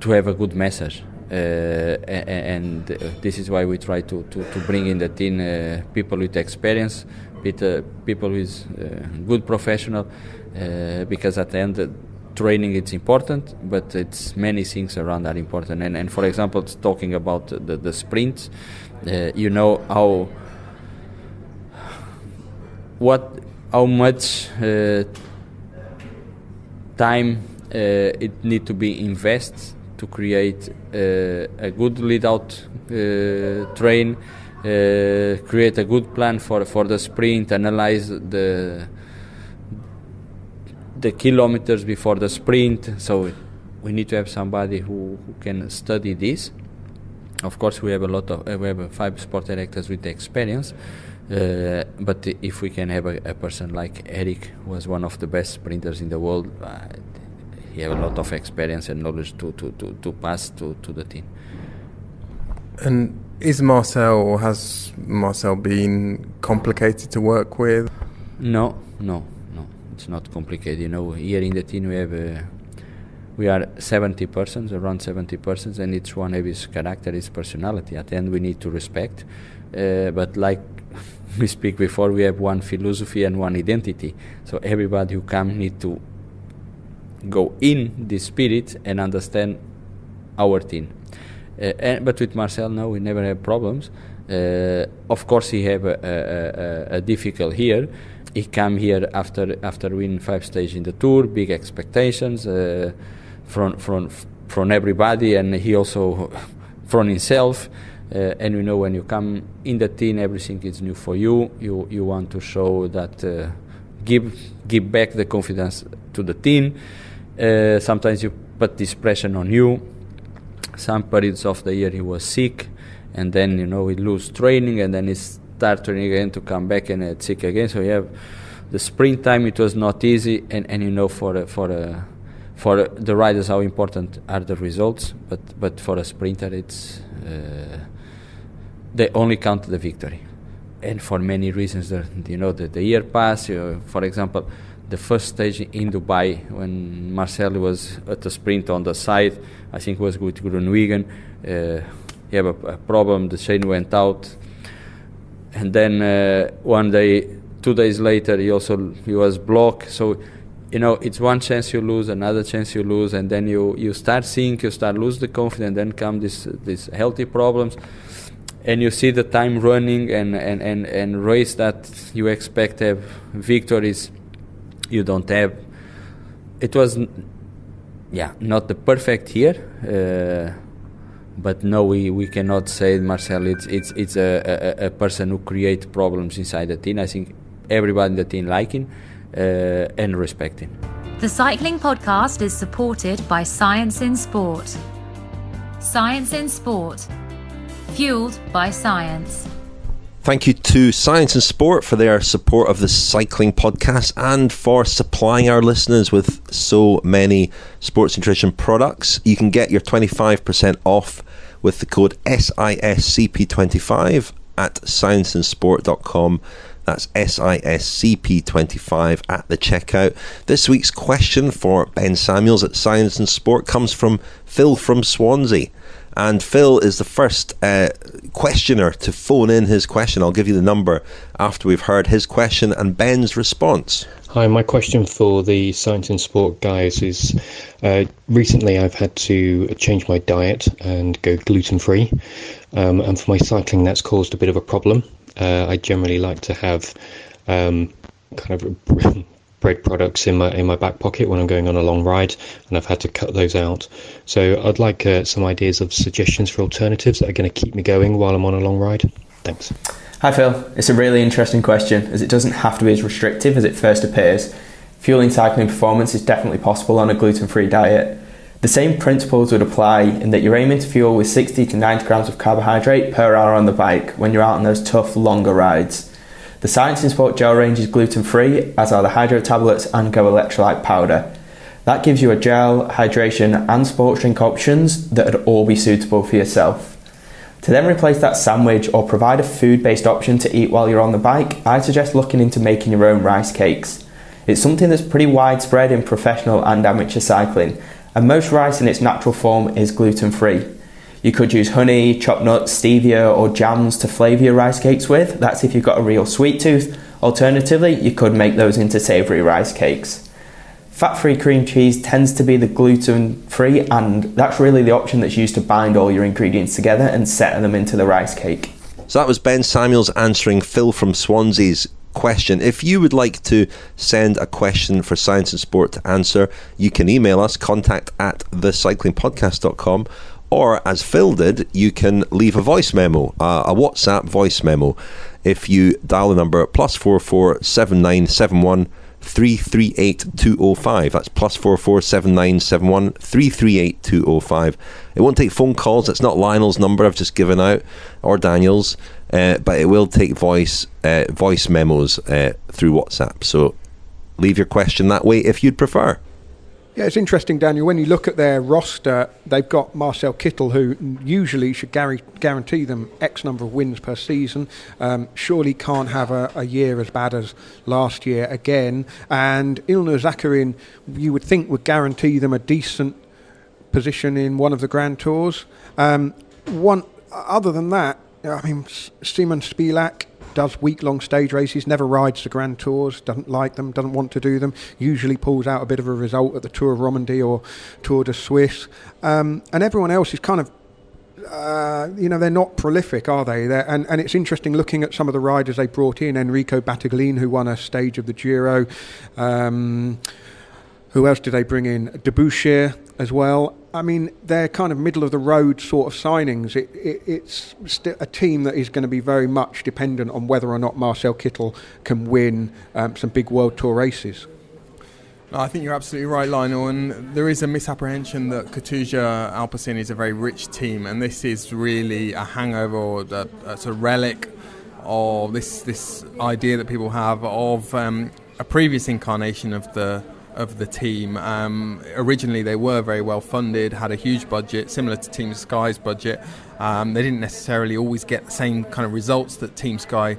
have a good message, and this is why we try to bring in the team people with experience, people with good professional, because at the end training it's important, but it's many things around that important. And for example, talking about the sprints, how much time it need to be invested to create a good lead out train, create a good plan for the sprint, analyze the kilometers before the sprint. So we need to have somebody who can study this. Of course, we have 5 sport directors with experience, but if we can have a person like Eric, who was one of the best sprinters in the world, he have a lot of experience and knowledge to pass to the team. And has Marcel been complicated to work with? No, it's not complicated. Here in the team we are 70 persons, around 70 persons, and each one have his character, his personality. At the end, we need to respect. But like we speak before, we have one philosophy and one identity. So everybody who come need to go in this spirit and understand our team. But with Marcel, no, we never have problems. Of course, he have a difficult here. He come here after winning 5 stages in the Tour, big expectations from everybody, and he also from himself. And when you come in the team, everything is new for you. You want to show that, give back the confidence to the team. Sometimes you put this pressure on you. Some periods of the year he was sick, and then he lose training, and then he start training again to come back and it's sick again. So you have the springtime. It was not easy, and for the riders how important are the results, but for a sprinter it's They only count the victory, and for many reasons. The year passed. For example, the first stage in Dubai, when Marcel was at the sprint on the side, I think it was with Groenewegen. He had a problem. The chain went out, and then one day, 2 days later, he was blocked. So, it's one chance you lose, another chance you lose, and then you start lose the confidence, then come these healthy problems. And you see the time running and race that you expect to have victories, you don't have. It was, not the perfect year, but no, we cannot say Marcel. It's a person who creates problems inside the team. I think everybody in the team like him and respect him. The Cycling Podcast is supported by Science in Sport. Science in Sport. Fueled by science. Thank you to Science and Sport for their support of the Cycling Podcast and for supplying our listeners with so many sports nutrition products. You can get your 25% off with the code SISCP25 at scienceandsport.com. That's SISCP25 at the checkout. This week's question for Ben Samuels at Science and Sport comes from Phil from Swansea. And Phil is the first questioner to phone in his question. I'll give you the number after we've heard his question and Ben's response. Hi, my question for the Science and Sport guys is recently I've had to change my diet and go gluten-free. And for my cycling, that's caused a bit of a problem. I generally like to have kind of bread products in my back pocket when I'm going on a long ride, and I've had to cut those out. So I'd like some ideas of suggestions for alternatives that are going to keep me going while I'm on a long ride. Thanks. Hi Phil, it's a really interesting question as it doesn't have to be as restrictive as it first appears. Fueling cycling performance is definitely possible on a gluten-free diet. The same principles would apply in that you're aiming to fuel with 60 to 90 grams of carbohydrate per hour on the bike when you're out on those tough, longer rides. The Science in Sport gel range is gluten-free, as are the hydro tablets and Go electrolyte powder. That gives you a gel, hydration and sports drink options that would all be suitable for yourself. To then replace that sandwich or provide a food-based option to eat while you're on the bike, I suggest looking into making your own rice cakes. It's something that's pretty widespread in professional and amateur cycling, and most rice in its natural form is gluten-free. You could use honey, chopped nuts, stevia or jams to flavour your rice cakes with. That's if you've got a real sweet tooth. Alternatively, you could make those into savoury rice cakes. Fat-free cream cheese tends to be the gluten-free, and that's really the option that's used to bind all your ingredients together and set them into the rice cake. So that was Ben Samuels answering Phil from Swansea's question. If you would like to send a question for Science and Sport to answer, you can email us, contact@thecyclingpodcast.com. Or, as Phil did, you can leave a voice memo, a WhatsApp voice memo. If you dial the number +44 7971 338 205. That's +44 7971 338 205. It won't take phone calls. It's not Lionel's number I've just given out, or Daniel's, but it will take voice memos through WhatsApp. So leave your question that way if you'd prefer. Yeah, it's interesting, Daniel, when you look at their roster, they've got Marcel Kittel, who usually should guarantee them X number of wins per season. Surely can't have a year as bad as last year again. And Ilnur Zakarin, you would think, would guarantee them a decent position in one of the Grand Tours. Other than that, I mean, Simon Spilak does week-long stage races, never rides the Grand Tours, doesn't like them, doesn't want to do them, usually pulls out a bit of a result at the Tour of Romandie or Tour de Suisse. And everyone else is kind of, they're not prolific, are they? And it's interesting looking at some of the riders they brought in. Enrico Battaglin, who won a stage of the Giro. Who else did they bring in? Deboucher as well. I mean, they're kind of middle-of-the-road sort of signings. It's a team that is going to be very much dependent on whether or not Marcel Kittel can win some big World Tour races. No, I think you're absolutely right, Lionel, and there is a misapprehension that Katusha-Alpecin is a very rich team, and this is really a hangover or a sort of relic of this idea that people have of a previous incarnation of the team. Originally they were very well funded, had a huge budget similar to Team Sky's budget, They didn't necessarily always get the same kind of results that Team Sky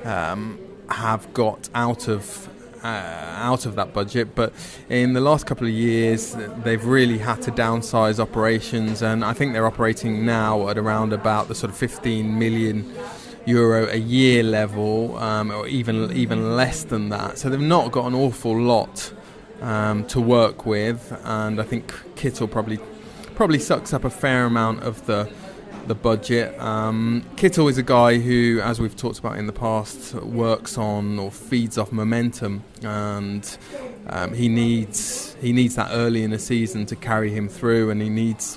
have got out of that budget, but in the last couple of years they've really had to downsize operations, and I think they're operating now at around about the sort of 15 million euro a year level, or even less than that. So they've not got an awful lot to work with, and I think Kittel probably sucks up a fair amount of the budget. Kittel is a guy who, as we've talked about in the past, works on or feeds off momentum, and he needs that early in the season to carry him through, and he needs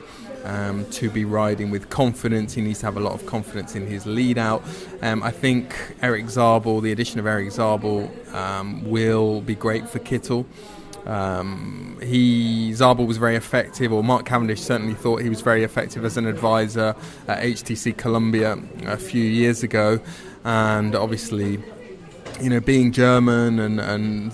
to be riding with confidence. He needs to have a lot of confidence in his lead out. I think the addition of Eric Zabel will be great for Kittel. Zabel was very effective, or Mark Cavendish certainly thought he was very effective as an advisor at HTC Columbia a few years ago, and obviously, being German and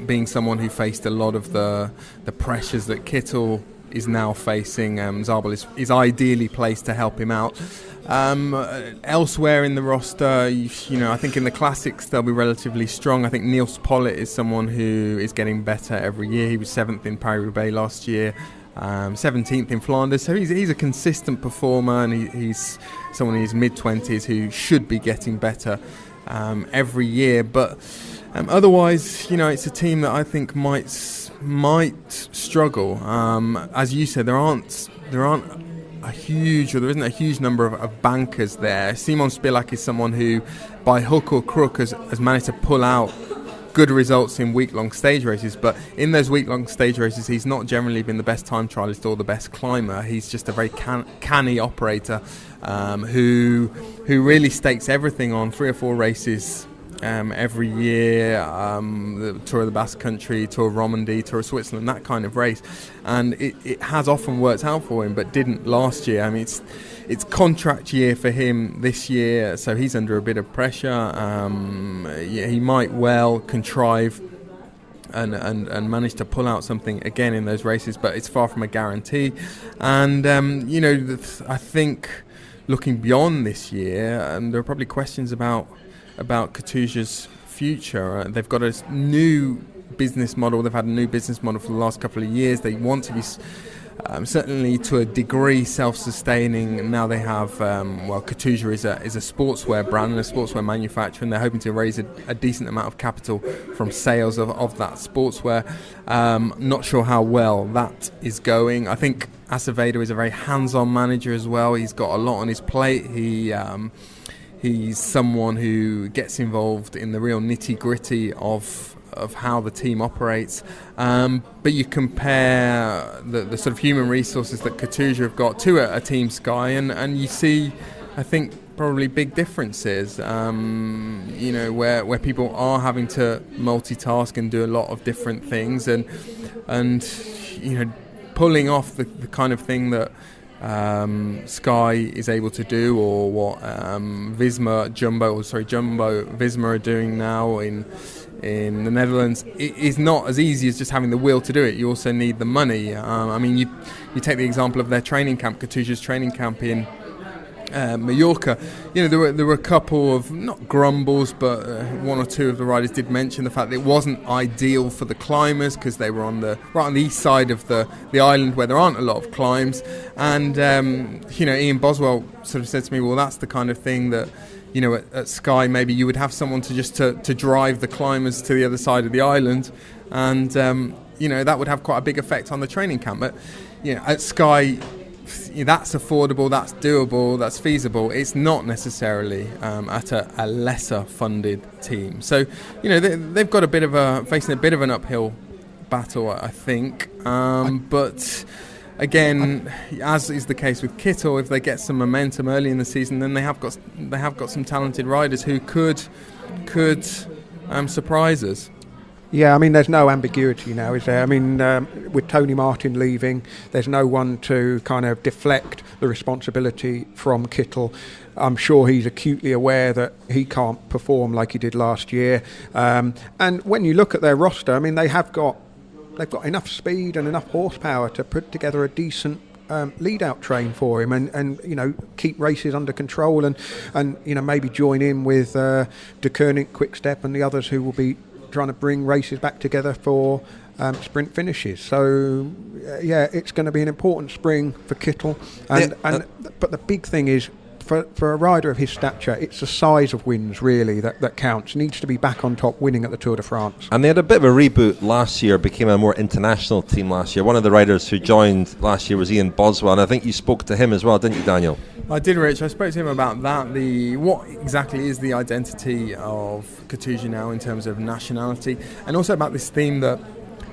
being someone who faced a lot of the pressures that Kittel is now facing, Zabel is ideally placed to help him out. Elsewhere in the roster, I think in the classics they'll be relatively strong. I think Niels Pollitt is someone who is getting better every year. He was 7th in Paris-Roubaix last year, 17th in Flanders, so he's a consistent performer, and he's someone in his mid-20s who should be getting better every year. But otherwise, it's a team that I think might struggle. As you said, there isn't a huge number of bankers there. Simon Spilak is someone who, by hook or crook, has managed to pull out good results in week-long stage races, but in those week-long stage races he's not generally been the best time trialist or the best climber. He's just a very canny operator who really stakes everything on 3 or 4 races every year, the Tour of the Basque Country, Tour of Romandy, Tour of Switzerland, that kind of race, and it has often worked out for him, but didn't last year. I mean, it's contract year for him this year, so he's under a bit of pressure. He might well contrive and manage to pull out something again in those races, but it's far from a guarantee. And I think looking beyond this year, there are probably questions about Katusha's future. They've got a new business model. They've had a new business model for the last couple of years. They want to be certainly to a degree self-sustaining. Now they have Katusha is a sportswear brand and a sportswear manufacturer, and they're hoping to raise a decent amount of capital from sales of that sportswear. Not sure how well that is going. I think Azevedo is a very hands-on manager as well. He's got a lot on his plate. He's someone who gets involved in the real nitty-gritty of how the team operates. But you compare the sort of human resources that Katusha have got to a Team Sky, and you see, I think, probably big differences, where people are having to multitask and do a lot of different things, and pulling off the kind of thing that Sky is able to do, or what Jumbo Visma are doing now in the Netherlands. It is not as easy as just having the will to do it. You also need the money. You take the example of their training camp, Katusha's training camp in Majorca. There were a couple of, not grumbles, but one or two of the riders did mention the fact that it wasn't ideal for the climbers because they were right on the east side of the island where there aren't a lot of climbs. And Ian Boswell sort of said to me, well, that's the kind of thing that at Sky maybe you would have someone to drive the climbers to the other side of the island, and that would have quite a big effect on the training camp. But at Sky, that's affordable, that's doable, that's feasible. It's not necessarily at a lesser funded team. So they've got facing a bit of an uphill battle, I think. But again, as is the case with Kittel, if they get some momentum early in the season, then they have got some talented riders who could surprise us. Yeah, there's no ambiguity now, is there? With Tony Martin leaving, there's no one to kind of deflect the responsibility from Kittel. I'm sure he's acutely aware that he can't perform like he did last year. And when you look at their roster, they've got enough speed and enough horsepower to put together a decent lead out train for him and keep races under control and maybe join in with De Koning, Quick Step and the others who will be trying to bring races back together for sprint finishes. So it's going to be an important spring for Kittel but the big thing is for a rider of his stature, it's the size of wins really that counts. Needs to be back on top winning at the Tour de France. And they had a bit of a reboot last year, became a more international team last year. One of the riders who joined last year was Ian Boswell, and I think you spoke to him as well, didn't you, Daniel? I did, Rich. I spoke to him about that. What exactly is the identity of Katusha now in terms of nationality, and also about this theme that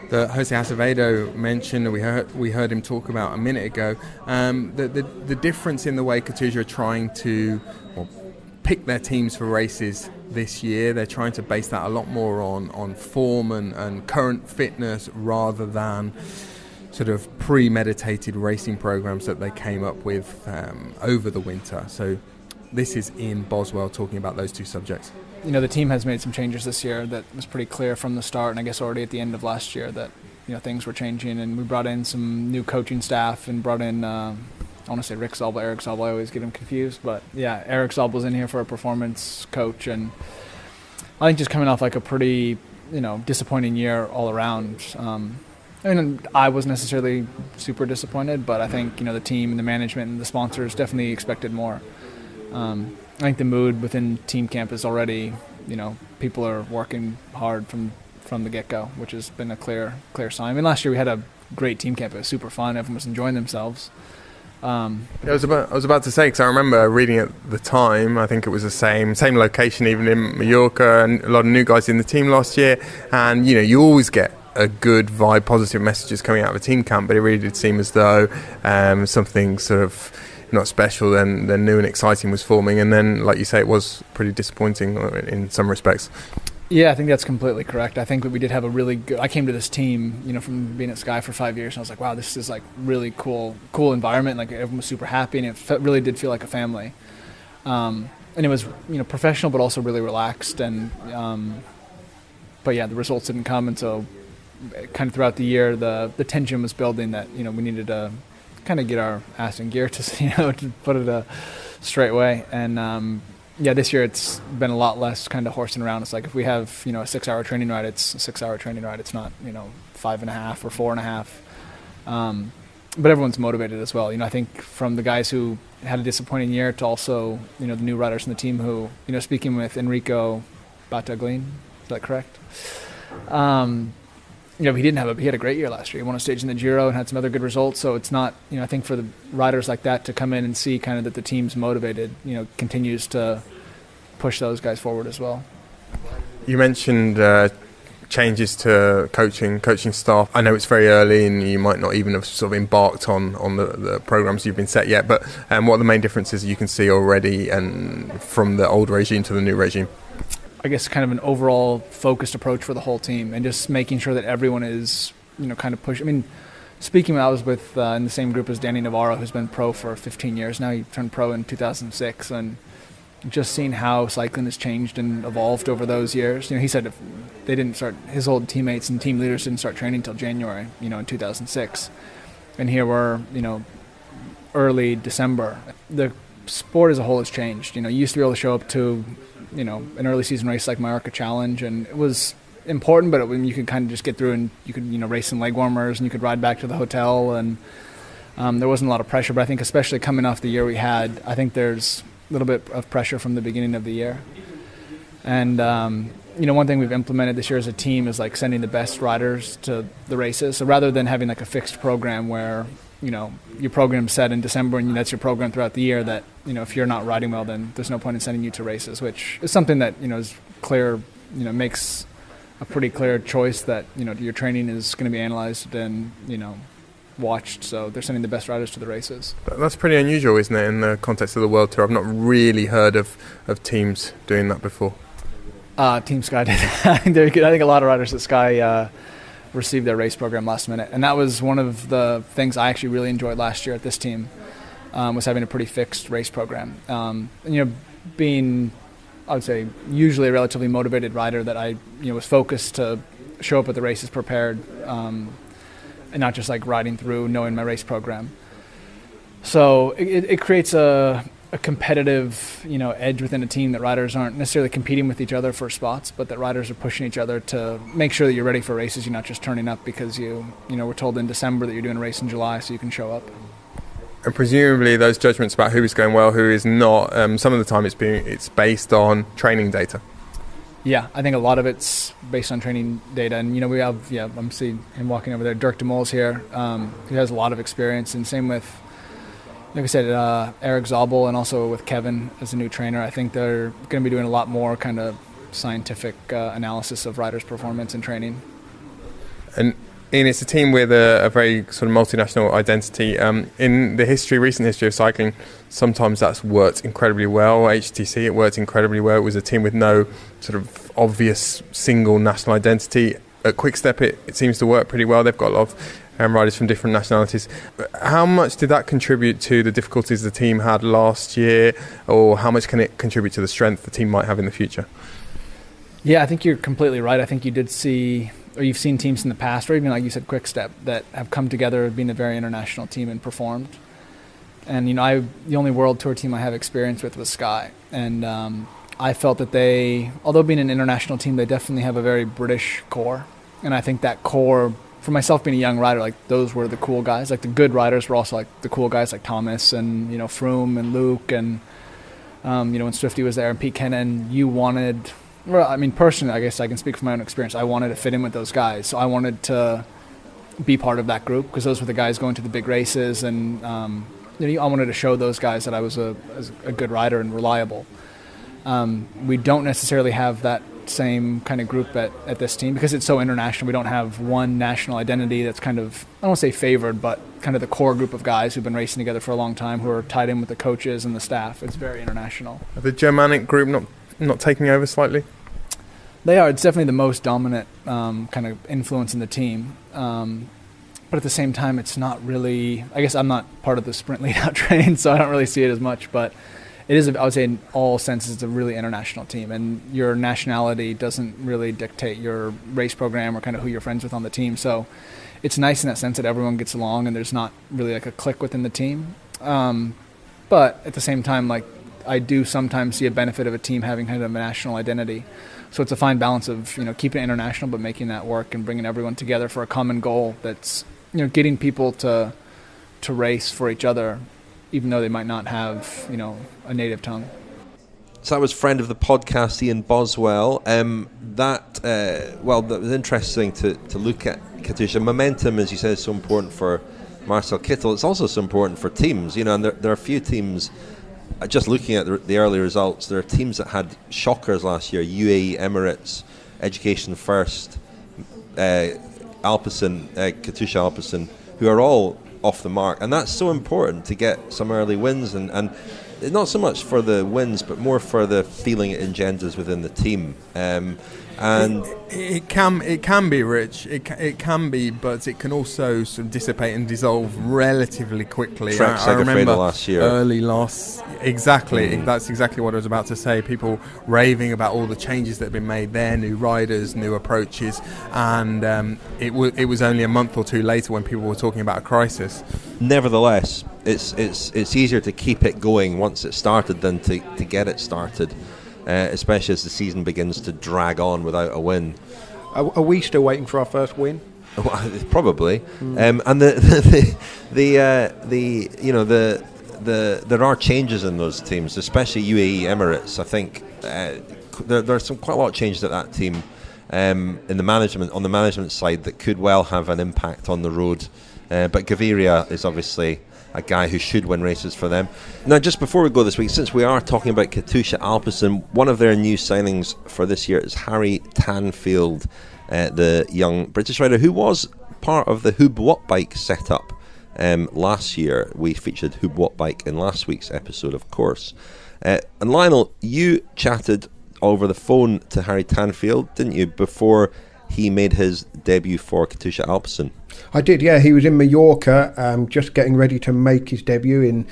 José Azevedo mentioned, and we heard him talk about a minute ago, the difference in the way Katusha are trying to pick their teams for races this year. They're trying to base that a lot more on form and current fitness rather than sort of premeditated racing programs that they came up with over the winter. So this is Ian Boswell talking about those two subjects. The team has made some changes this year that was pretty clear from the start, and I guess already at the end of last year that things were changing, and we brought in some new coaching staff and brought in I want to say Eric Zabel, I always get him confused, but yeah, Eric Zabel's in here for a performance coach, and I think just coming off like a pretty disappointing year all around. I wasn't necessarily super disappointed, but I think the team and the management and the sponsors definitely expected more. I think the mood within team camp is already, people are working hard from the get-go, which has been a clear sign. I mean, last year we had a great team camp. It was super fun. Everyone was enjoying themselves. I was about to say, because I remember reading at the time, I think it was the same location, even in Majorca, and a lot of new guys in the team last year. And, you always get a good vibe, positive messages coming out of a team camp, but it really did seem as though something sort of not special then new and exciting was forming, and then like you say, it was pretty disappointing in some respects. Yeah, I think that's completely correct. I think that we did have a really good, I came to this team from being at Sky for 5 years, and I was like, wow, this is like really cool environment, like everyone was super happy, and it really did feel like a family, and it was professional but also really relaxed, and but yeah, the results didn't come, and so kind of throughout the year the tension was building that we needed to kind of get our ass in gear to to put it a straight way. And this year it's been a lot less kind of horsing around. It's like if we have a 6-hour training ride, it's a 6-hour training ride. It's not 5.5 or 4.5. But everyone's motivated as well. I think from the guys who had a disappointing year to also the new riders in the team who speaking with Enrico Bataglin, is that correct? He had a great year last year. He won a stage in the Giro and had some other good results. So it's not, I think for the riders like that to come in and see kind of that the team's motivated, continues to push those guys forward as well. You mentioned changes to coaching staff. I know it's very early and you might not even have sort of embarked on the programs you've been set yet, but what are the main differences you can see already and from the old regime to the new regime? I guess kind of an overall focused approach for the whole team, and just making sure that everyone is, kind of push. I mean, speaking when I was with in the same group as Danny Navarro, who's been pro for 15 years now. He turned pro in 2006, and just seeing how cycling has changed and evolved over those years. He said if they didn't start, his old teammates and team leaders didn't start training until January, in 2006, and here we're, early December. The sport as a whole has changed. You used to be able to show up to an early season race like Majorca Challenge, and it was important, but you could kind of just get through and you could race some leg warmers and you could ride back to the hotel, and there wasn't a lot of pressure. But I think especially coming off the year we had, I think there's a little bit of pressure from the beginning of the year. And one thing we've implemented this year as a team is like sending the best riders to the races. So rather than having like a fixed program where your program's set in December and that's your program throughout the year, that if you're not riding well, then there's no point in sending you to races, which is something that is clear, makes a pretty clear choice that your training is going to be analyzed and watched. So they're sending the best riders to the races. That's pretty unusual, isn't it, in the context of the World Tour? I've not really heard of teams doing that before. Team Sky did. I think a lot of riders at Sky received their race program last minute, and that was one of the things I actually really enjoyed last year at this team, was having a pretty fixed race program. Being, I would say, usually a relatively motivated rider, that I was focused to show up at the races prepared, and not just like riding through knowing my race program. So it creates a competitive, edge within a team, that riders aren't necessarily competing with each other for spots, but that riders are pushing each other to make sure that you're ready for races. You're not just turning up because you were told in December that you're doing a race in July, so you can show up. And presumably those judgments about who is going well, who is not, some of the time it's based on training data. Yeah, I think a lot of it's based on training data. And, we have, I'm seeing him walking over there, Dirk de Mol's here, who has a lot of experience. And same with, like I said, Eric Zabel, and also with Kevin as a new trainer. I think they're going to be doing a lot more kind of scientific analysis of riders' performance and training. And it's a team with a very sort of multinational identity. In the recent history of cycling, sometimes that's worked incredibly well. HTC, it worked incredibly well. It was a team with no sort of obvious single national identity. At Quick-Step, it seems to work pretty well. They've got a lot of riders from different nationalities. How much did that contribute to the difficulties the team had last year, or how much can it contribute to the strength the team might have in the future? Yeah, I think you're completely right. I think you did see, or you've seen teams in the past, or even like you said, Quick-Step, that have come together, being a very international team and performed. And the only World Tour team I have experience with was Sky, and I felt that they, although being an international team, they definitely have a very British core. And I think that core, for myself being a young rider, like those were the cool guys. Like the good riders were also like the cool guys, like Thomas and Froome and Luke, and when Swifty was there and Pete Kennan. You wanted, well, I mean, personally, I guess I can speak from my own experience. I wanted to fit in with those guys, so I wanted to be part of that group, because those were the guys going to the big races, and I wanted to show those guys that I was a good rider and reliable. We don't necessarily have that same kind of group at this team, because it's so international. We don't have one national identity that's kind of, I don't want to say favored, but kind of the core group of guys who've been racing together for a long time, who are tied in with the coaches and the staff. It's very international. Are the Germanic group not taking over slightly? They are. It's definitely the most dominant kind of influence in the team. But at the same time, it's not really, I guess I'm not part of the sprint lead-out train, so I don't really see it as much, but it is, I would say, in all senses, it's a really international team, and your nationality doesn't really dictate your race program or kind of who you're friends with on the team. So it's nice in that sense that everyone gets along, and there's not really like a clique within the team. But at the same time, like, I do sometimes see a benefit of a team having kind of a national identity. So it's a fine balance of keeping it international but making that work and bringing everyone together for a common goal. That's getting people to race for each other, even though they might not have, a native tongue. So that was friend of the podcast, Ian Boswell. That was interesting to look at, Katusha. Momentum, as you said, is so important for Marcel Kittel. It's also so important for teams, and there are a few teams, just looking at the early results, there are teams that had shockers last year: UAE, Emirates, Education First, Katusha-Alpecin, who are all off the mark, and that's so important to get some early wins, and not so much for the wins but more for the feeling it engenders within the team. And it can be rich, it can be, but it can also sort of dissipate and dissolve relatively quickly. I remember last year, exactly. That's exactly what I was about to say. People raving about all the changes that have been made there, new riders, new approaches, and it was only a month or two later when people were talking about a crisis. Nevertheless, it's easier to keep it going once it's started than to get it started. Especially as the season begins to drag on without a win. Are we still waiting for our first win? Well, probably. And there are changes in those teams, especially UAE Emirates. I think there's quite a lot of changes at that team on the management side that could well have an impact on the road. But Gaviria is obviously a guy who should win races for them. Now, just before we go this week, since we are talking about Katusha-Alpecin, one of their new signings for this year is Harry Tanfield, the young British rider who was part of the Hub Wattbike setup last year. We featured Hub Wattbike in last week's episode, of course. And Lionel, you chatted over the phone to Harry Tanfield, didn't you, before he made his debut for Katusha-Alpecin? I did, yeah. He was in Majorca, just getting ready to make his debut in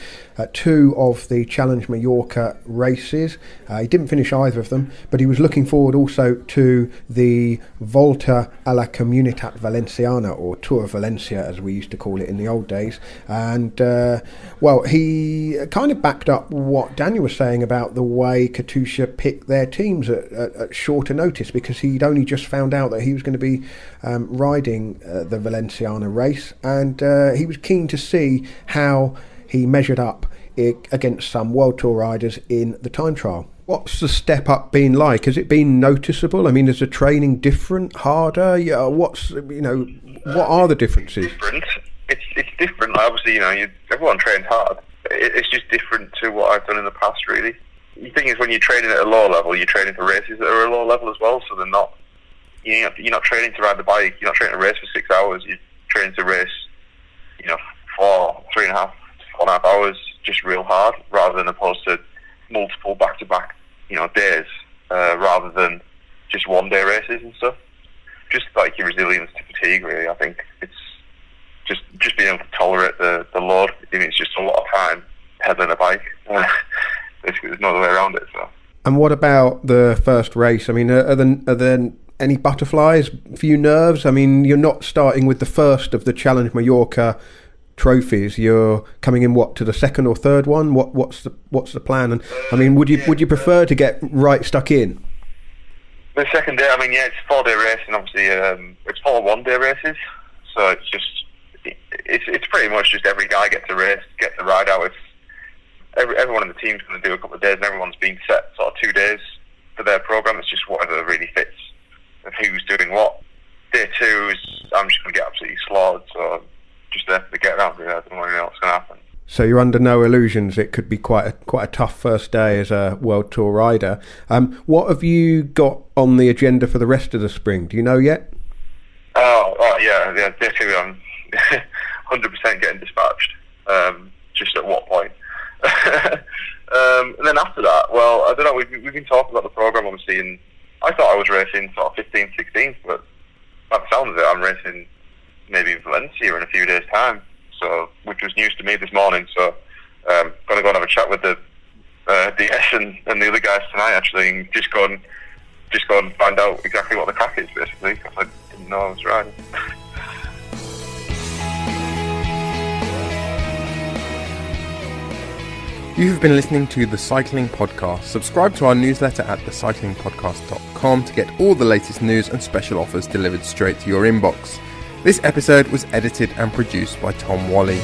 2 of the Challenge Majorca races. He didn't finish either of them, but he was looking forward also to the Volta a la Comunitat Valenciana, or Tour of Valencia as we used to call it in the old days. And well, he kind of backed up what Daniel was saying about the way Katusha picked their teams at shorter notice, because he'd only just found out that he was going to be riding the Valenciana race, and he was keen to see how he measured up against some World Tour riders in the time trial. What's the step up been like? Has it been noticeable? I mean, is the training different, harder? Yeah, what are the differences? It's different. Obviously, everyone trains hard. It's just different to what I've done in the past, really. The thing is, when you're training at a low level, you're training for races that are a low level as well, so they're not. You're not training to ride the bike. You're not training to race for 6 hours. You're training to race, 4.5 hours, just real hard, rather than opposed to multiple back-to-back, days, rather than just one-day races and stuff. Just like your resilience to fatigue, really. I think it's just being able to tolerate the load. It's just a lot of time pedaling a bike. Basically, there's no other way around it. So. And what about the first race? I mean, are there any butterflies for you nerves? I mean, you're not starting with the first of the Challenge Majorca trophies. You're coming in to the second or third one. What's the plan? And I mean, would you prefer to get right stuck in? The second day, it's 4-day racing. Obviously, it's 4 one-day races, so it's pretty much just every guy gets a race, gets a ride out. Everyone in the team's going to do a couple of days, and everyone's been set sort of 2 days for their program. It's just whatever really fits of who's doing what. Day 2 is I'm just going to get absolutely slaughtered, so just there to get around. Really, I don't know what's going to happen. So you're under no illusions. It could be quite a tough first day as a World Tour rider. What have you got on the agenda for the rest of the spring? Do you know yet? Oh yeah. Day 2 I'm 100% getting dispatched. Just at what point? And then after that, well, I don't know. We've been talking about the program, obviously, and I thought I was racing sort of 15th, 16th, but by the sound of it, I'm racing maybe in Valencia in a few days' time. So, which was news to me this morning. So, going to go and have a chat with the DS and the other guys tonight, actually, and just go and find out exactly what the crack is, basically, because I didn't know I was riding. You have been listening to The Cycling Podcast. Subscribe to our newsletter at thecyclingpodcast.com to get all the latest news and special offers delivered straight to your inbox. This episode was edited and produced by Tom Wally.